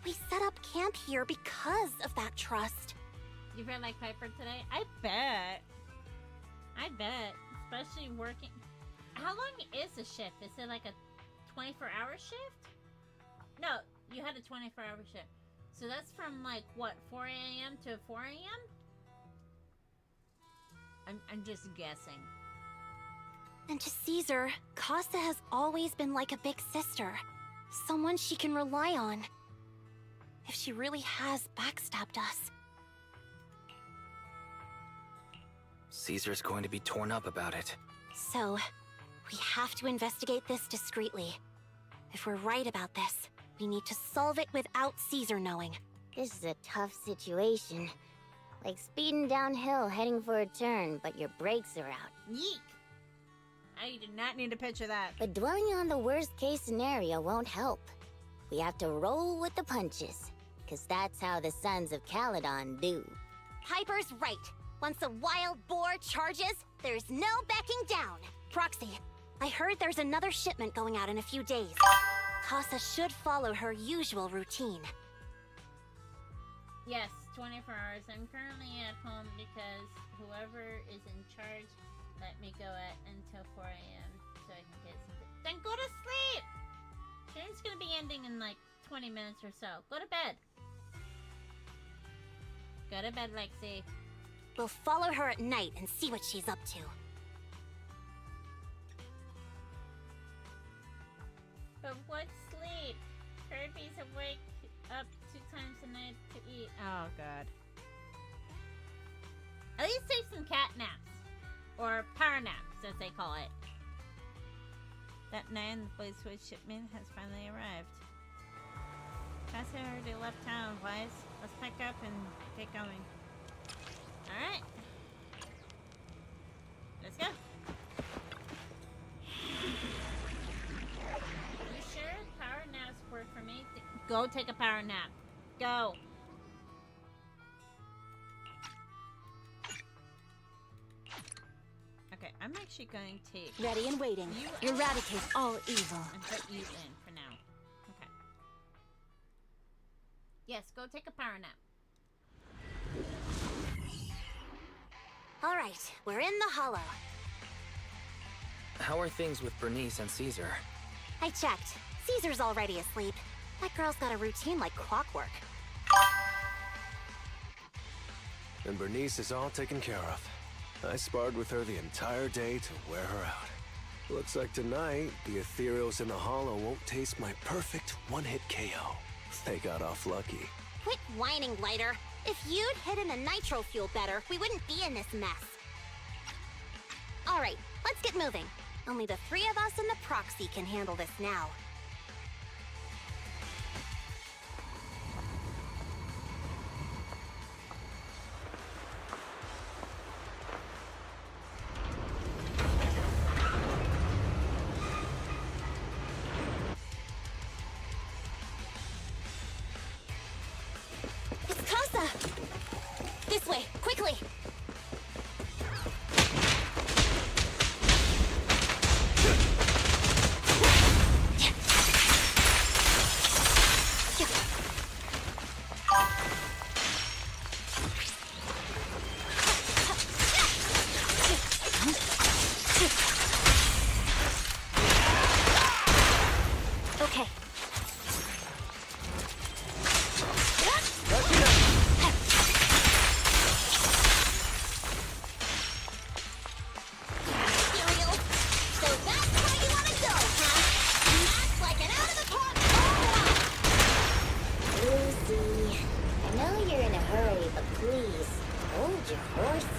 We set up camp here because of that trust. You feel like Piper today? I bet. Especially working. How long is the shift? Is it like a 24-hour shift? No, you had a 24-hour shift. So that's from like, what, 4 a.m. to 4 a.m.? I'm just guessing. And to Caesar, Casa has always been like a big sister. Someone she can rely on. If she really has backstabbed us. Caesar's going to be torn up about it. So, we have to investigate this discreetly. If we're right about this, we need to solve it without Caesar knowing. This is a tough situation. Like speeding downhill heading for a turn, but your brakes are out. Yeek! I did not need to picture that. But dwelling on the worst case scenario won't help. We have to roll with the punches, because that's how the Sons of Caledon do. Piper's right. Once a wild boar charges, there's no backing down. Proxy, I heard there's another shipment going out in a few days. Casa should follow her usual routine. Yes, 24 hours. I'm currently at home because whoever is in charge let me go at until 4 a.m. so I can get some. Then go to sleep! Train's gonna be ending in like 20 minutes or so. Go to bed. Go to bed, Lexi. We'll follow her at night and see what she's up to. But what sleep? Kirby's awake up 2 times a night to eat. Oh, God. At least take some cat naps. Or power naps, as they call it. That night, the Blazewood shipment has finally arrived. Casa already left town, Wise. Let's pack up and get going. Alright. Let's go. Are you sure power naps work for me? Go take a power nap. Go. Okay, I'm actually going to take... Ready and waiting. You eradicate all evil. and put you in for now. Okay. Yes, go take a power nap. All right, we're in the hollow. How are things with Bernice and Caesar? I checked. Caesar's already asleep. That girl's got a routine like clockwork. And Bernice is all taken care of. I sparred with her the entire day to wear her out. Looks like tonight, the ethereals in the hollow won't taste my perfect one-hit KO. They got off lucky. Quit whining, Lighter. If you'd hidden the nitro fuel better, we wouldn't be in this mess. All right, let's get moving. Only the 3 of us and the proxy can handle this now. It's Casa! This way, quickly! Okay. Ethereal. So that's how you want to go, huh? Act like an out-of-the-park home run! Lucy, I know you're in a hurry, but please, hold your horses.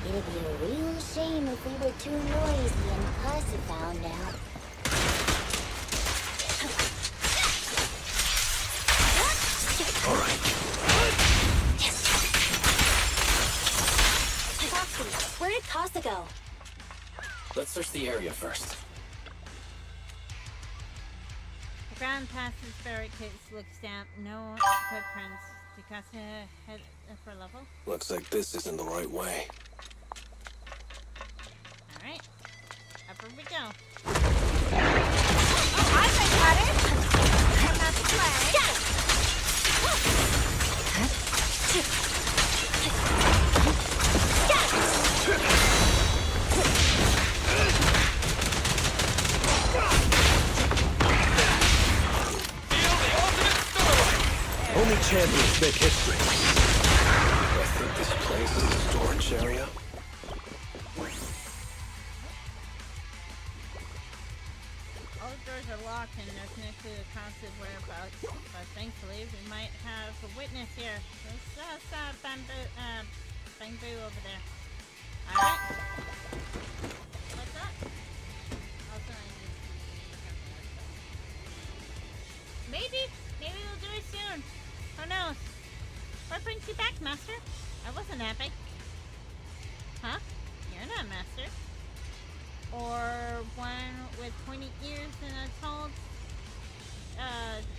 It'd be a real shame if we were too noisy and Casa found out. Proxy, where did Casa go? Let's search the area first. The ground past this barricades looks damp. No footprints. Did Casa head upper level? Looks like this isn't the right way. Alright. Upper we go. Oh, I think that is. And that's play. Only champions make history. I think this place is a storage area. All the doors are locked and they're connected to the constant whereabouts. But thankfully, we might have a witness here. That's bamboo over there. Alright. What's up? Also, I need to be careful with stuff. Maybe we'll do it soon. Who knows? What brings you back, Master? I wasn't epic. Huh? You're not Master. Or one with pointy ears and a tall,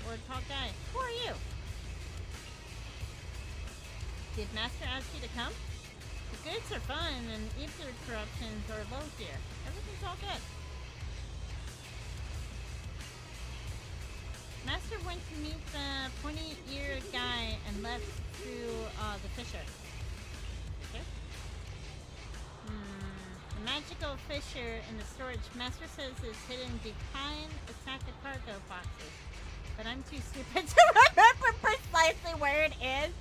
or tall guy. Who are you? Did Master ask you to come? The goods are fun and ether corruptions are low here. Everything's all good. Master went to meet the pointy-eared guy and left through the fissure. Okay. The magical fissure in the storage, Master says is hidden behind a stack of cargo boxes. But I'm too stupid to remember precisely where it is.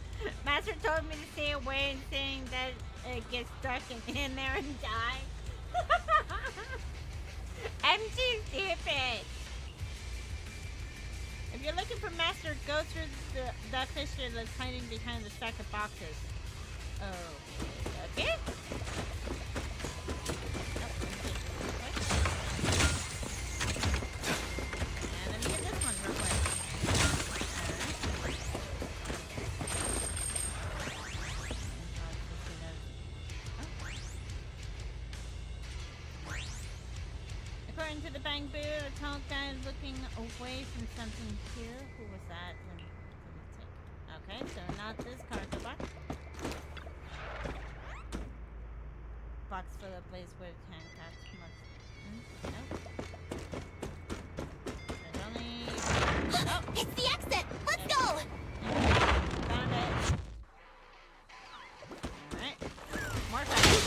Master told me to stay away and saying that it gets stuck in there and die. I'm too stupid. If you're looking for Master, go through that fissure that's hiding behind the stack of boxes. Oh, okay. And let me get this one real quick. According to the bang boo, a tall guy looking away from something here. Who was that? Let me take. Okay, so not this cargo box. Box full of blaze wood handcuffs. Nope. There's only. Oh, it's the exit! Let's go! Found it. Alright. More fire.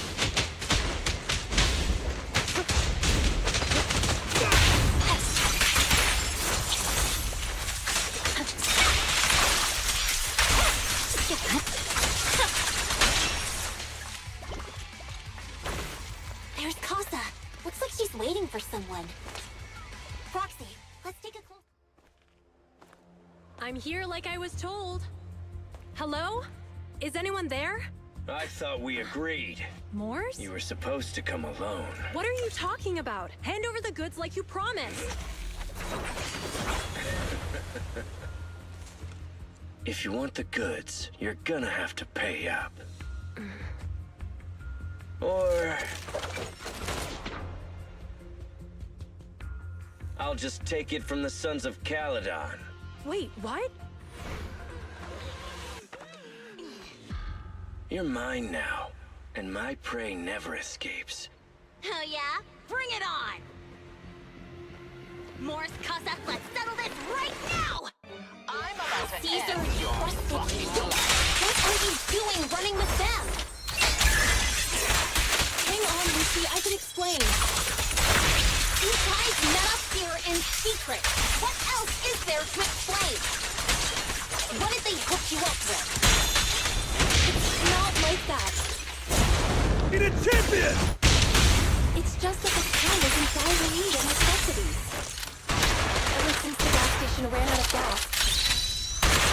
There's Casa. Looks like she's waiting for someone. Proxy, let's take a close... I'm here like I was told. Hello? Is anyone there? I thought we agreed. Morse? You were supposed to come alone. What are you talking about? Hand over the goods like you promised. If you want the goods, you're gonna have to pay up. Or... I'll just take it from the Sons of Caledon. Wait, what? You're mine now, and my prey never escapes. Oh yeah? Bring it on! Morse, Casa, let's settle this right now! I'm about to Caesar end your trusted you. fucking life. What are you doing running with them? Hang on, Lucy, I can explain. You guys met up here in secret. What else is there to explain? What did they hook you up with? It's not like that. Need a champion! It's just that the town is in dire need of necessities. Ever since the gas station ran out of gas,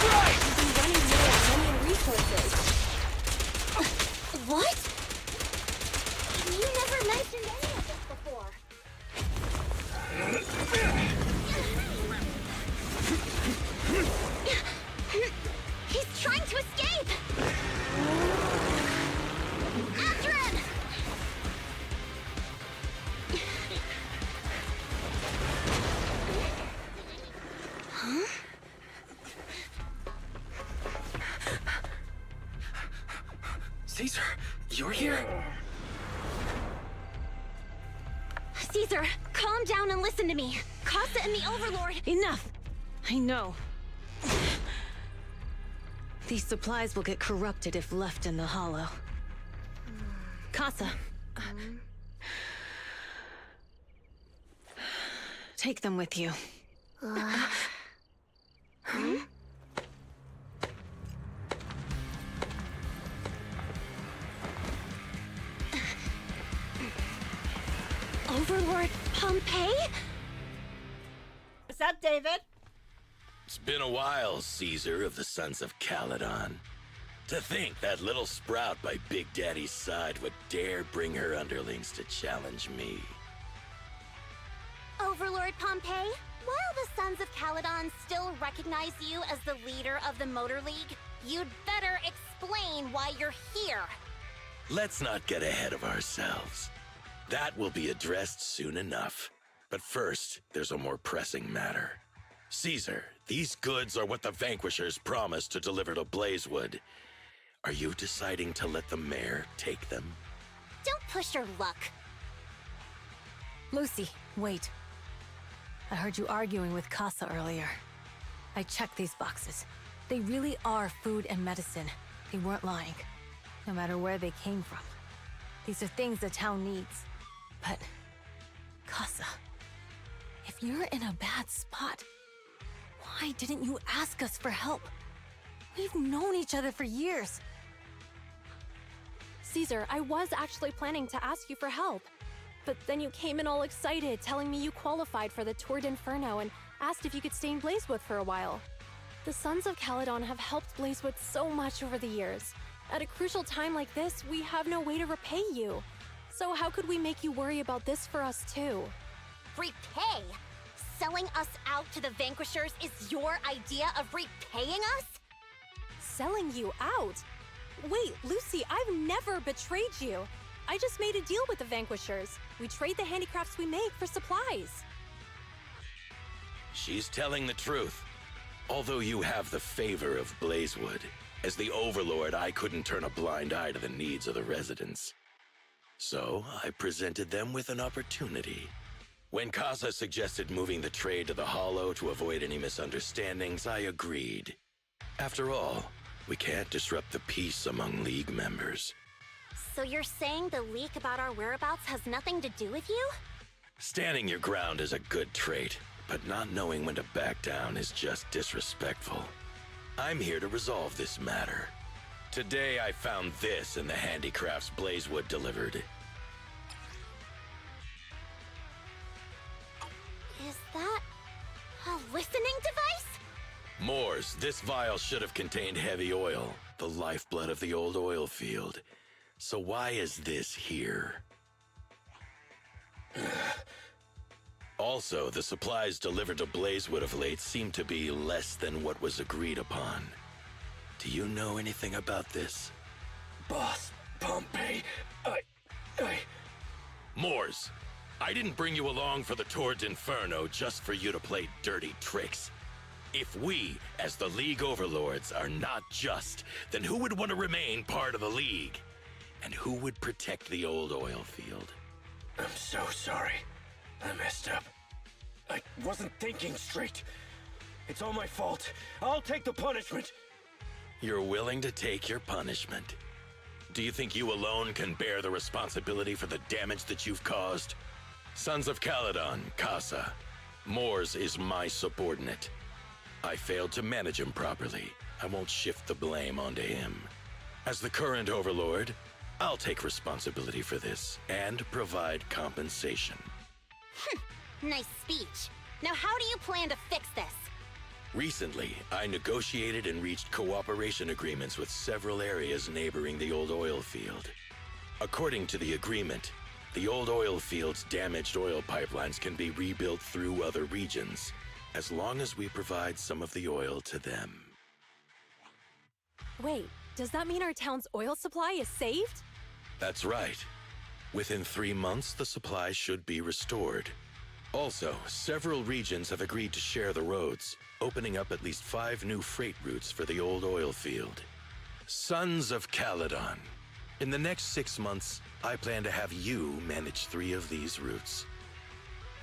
we've been running low on money and resources. What? You never mentioned any of this before. He's trying to escape! After him! Huh? Caesar, you're here? Caesar, calm down and listen to me. Casa and the Overlord... Enough! I know. These supplies will get corrupted if left in the hollow. Casa. Take them with you. Overlord Pompeii? What's up, David? It's been a while, Caesar of the Sons of Caledon. To think that little sprout by Big Daddy's side would dare bring her underlings to challenge me. Overlord Pompeii, while the Sons of Caledon still recognize you as the leader of the Motor League, You'd better explain why you're here. Let's not get ahead of ourselves. That will be addressed soon enough. But first, there's a more pressing matter. Caesar, these goods are what the Vanquishers promised to deliver to Blazewood. Are you deciding to let the mayor take them? Don't push your luck. Lucy, wait. I heard you arguing with Casa earlier. I checked these boxes. They really are food and medicine. They weren't lying, no matter where they came from. These are things the town needs. But, Casa, if you're in a bad spot, why didn't you ask us for help? We've known each other for years. Caesar, I was actually planning to ask you for help. But then you came in all excited, telling me you qualified for the Tour d'Inferno and asked if you could stay in Blazewood for a while. The Sons of Caledon have helped Blazewood so much over the years. At a crucial time like this, we have no way to repay you. So how could we make you worry about this for us too? Repay? Selling us out to the Vanquishers is your idea of repaying us? Selling you out? Wait, Lucy, I've never betrayed you. I just made a deal with the Vanquishers. We trade the handicrafts we make for supplies. She's telling the truth. Although you have the favor of Blazewood, as the Overlord, I couldn't turn a blind eye to the needs of the residents. So, I presented them with an opportunity. When Casa suggested moving the trade to the Hollow to avoid any misunderstandings, I agreed. After all, we can't disrupt the peace among League members. So you're saying the leak about our whereabouts has nothing to do with you? Standing your ground is a good trait, but not knowing when to back down is just disrespectful. I'm here to resolve this matter. Today I found this in the handicrafts Blazewood delivered. Is that a listening device? Moors, this vial should have contained heavy oil, the lifeblood of the old oil field. So why is this here? Also, the supplies delivered to Blazewood of late seem to be less than what was agreed upon. Do you know anything about this? Boss, Pompey, Moors, I didn't bring you along for the Tour d'Inferno just for you to play dirty tricks. If we, as the League Overlords, are not just, then who would want to remain part of the League? And who would protect the old oil field? I'm so sorry. I messed up. I wasn't thinking straight. It's all my fault. I'll take the punishment. You're willing to take your punishment. Do you think you alone can bear the responsibility for the damage that you've caused? Sons of Caledon, Casa. Moors is my subordinate. I failed to manage him properly. I won't shift the blame onto him. As the current Overlord, I'll take responsibility for this and provide compensation. Nice speech. Now how do you plan to fix this? Recently, I negotiated and reached cooperation agreements with several areas neighboring the old oil field. According to the agreement, the old oil field's damaged oil pipelines can be rebuilt through other regions, as long as we provide some of the oil to them. Wait, does that mean our town's oil supply is saved? That's right. Within 3 months, the supply should be restored. Also, several regions have agreed to share the roads, opening up at least 5 new freight routes for the old oil field. Sons of Caledon. In the next 6 months, I plan to have you manage 3 of these routes.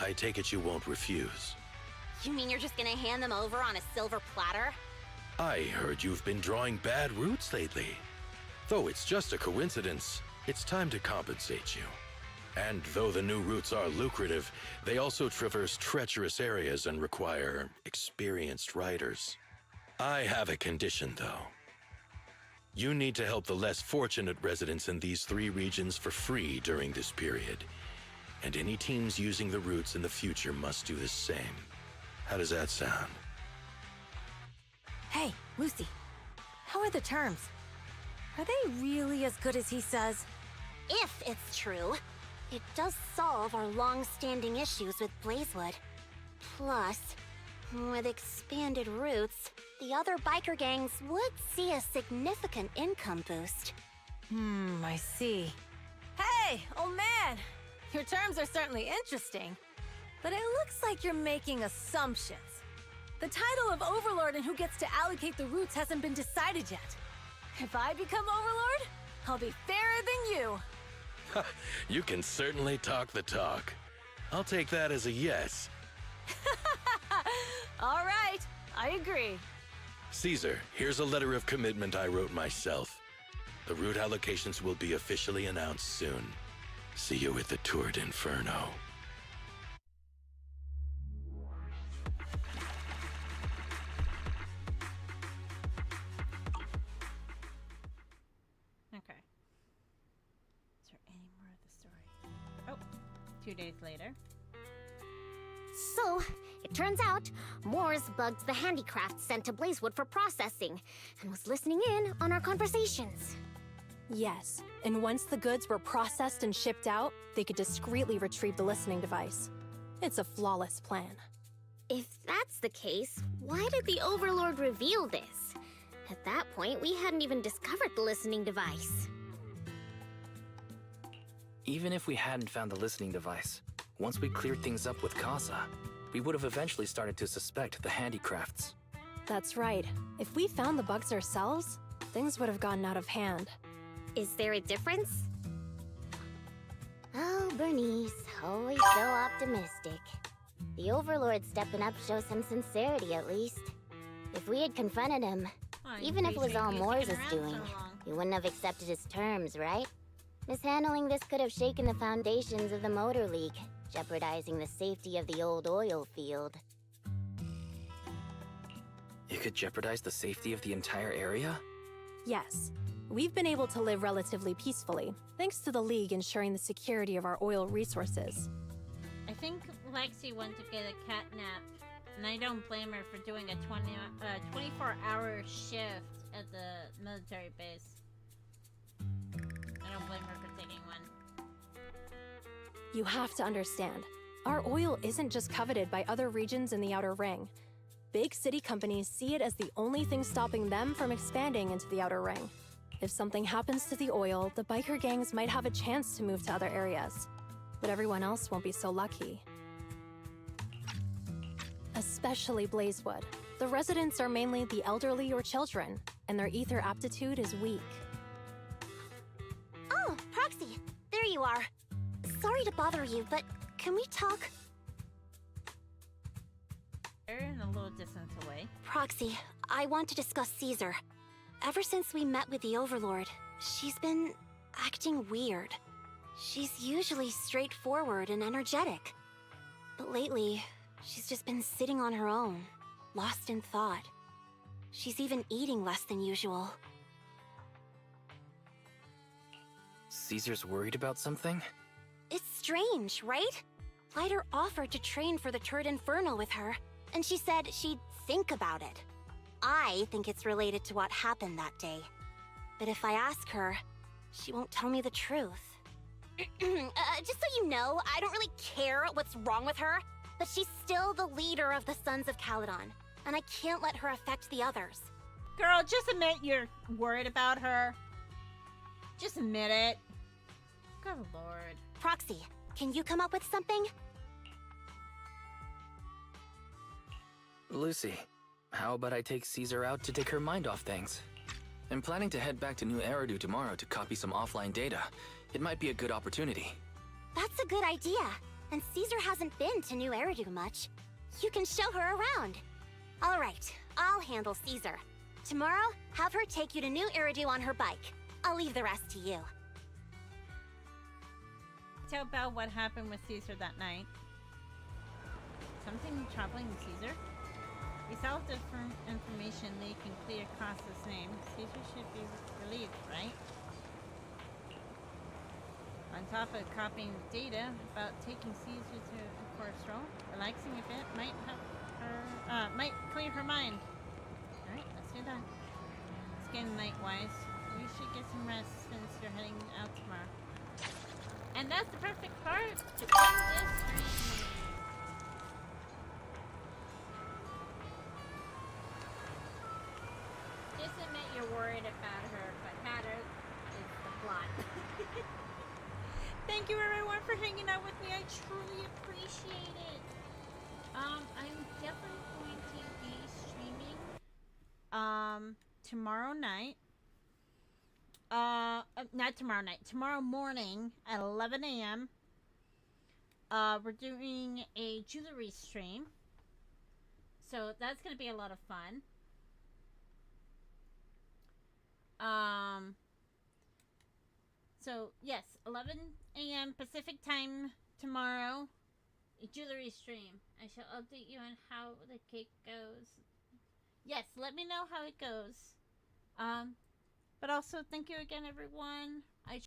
I take it you won't refuse. You mean you're just gonna hand them over on a silver platter? I heard you've been drawing bad routes lately. Though it's just a coincidence, it's time to compensate you. And though the new routes are lucrative, they also traverse treacherous areas and require experienced riders. I have a condition, though. You need to help the less fortunate residents in these 3 regions for free during this period. And any teams using the routes in the future must do the same. How does that sound? Hey, Lucy. How are the terms? Are they really as good as he says? If it's true, it does solve our long-standing issues with Blazewood. Plus, with expanded routes, the other biker gangs would see a significant income boost. I see. Hey, old man! Your terms are certainly interesting, but it looks like you're making assumptions. The title of Overlord and who gets to allocate the routes hasn't been decided yet. If I become Overlord, I'll be fairer than you. You can certainly talk the talk. I'll take that as a yes. All right, I agree. Caesar, here's a letter of commitment I wrote myself. The route allocations will be officially announced soon. See you at the Tour d'Inferno. Okay. Is there any more of the story? Oh, 2 days later. So, it turns out, Moores bugged the handicraft sent to Blazewood for processing, and was listening in on our conversations. Yes, and once the goods were processed and shipped out, they could discreetly retrieve the listening device. It's a flawless plan. If that's the case, why did the Overlord reveal this? At that point, we hadn't even discovered the listening device. Even if we hadn't found the listening device, once we cleared things up with Casa, we would have eventually started to suspect the handicrafts. That's right. If we found the bugs ourselves, things would have gotten out of hand. Is there a difference? Oh, Bernice, always so optimistic. The Overlord stepping up shows some sincerity, at least. If we had confronted him, even if it was all Moores' doing, he wouldn't have accepted his terms, right? Mishandling this could have shaken the foundations of the Motor League, jeopardizing the safety of the old oil field. It could jeopardize the safety of the entire area? Yes. We've been able to live relatively peacefully, thanks to the League ensuring the security of our oil resources. I think Lexi went to get a cat nap, and I don't blame her for doing a 24-hour shift at the military base. I don't blame her for taking one. You have to understand, our oil isn't just coveted by other regions in the Outer Ring. Big city companies see it as the only thing stopping them from expanding into the Outer Ring. If something happens to the oil, the biker gangs might have a chance to move to other areas. But everyone else won't be so lucky. Especially Blazewood. The residents are mainly the elderly or children, and their ether aptitude is weak. Oh, Proxy, there you are. Sorry to bother you, but can we talk? They're in a little distance away. Proxy, I want to discuss Caesar. Ever since we met with the Overlord, she's been acting weird. She's usually straightforward and energetic. But lately, she's just been sitting on her own, lost in thought. She's even eating less than usual. Caesar's worried about something? It's strange, right? Lighter offered to train for the Tour d'Inferno with her, and she said she'd think about it. I think it's related to what happened that day. But if I ask her, she won't tell me the truth. Just so you know, I don't really care what's wrong with her, but she's still the leader of the Sons of Caledon, and I can't let her affect the others. Girl, just admit you're worried about her. Just admit it. Good lord. Proxy, can you come up with something? Lucy, how about I take Caesar out to take her mind off things? I'm planning to head back to New Eridu tomorrow to copy some offline data. It might be a good opportunity. That's a good idea. And Caesar hasn't been to New Eridu much. You can show her around. All right, I'll handle Caesar. Tomorrow, have her take you to New Eridu on her bike. I'll leave the rest to you. Tell Belle what happened with Caesar that night. Something troubling Caesar? Without the information leaking clear across his name, Caesar should be relieved, right? On top of copying the data about taking Caesar for a stroll, relaxing a bit might help her, might clear her mind. Alright, let's do that. It's getting night-wise. We should get some rest since you're heading out tomorrow. And that's the perfect part to end this stream. thank you everyone for hanging out with me. I truly appreciate it. I'm definitely going to be streaming tomorrow night. Not tomorrow night. Tomorrow morning at 11 a.m. We're doing a jewelry stream. So that's going to be a lot of fun. So yes, 11 a.m. Pacific time tomorrow. A jewelry stream. I shall update you on how the cake goes. Yes, let me know how it goes. But also thank you again everyone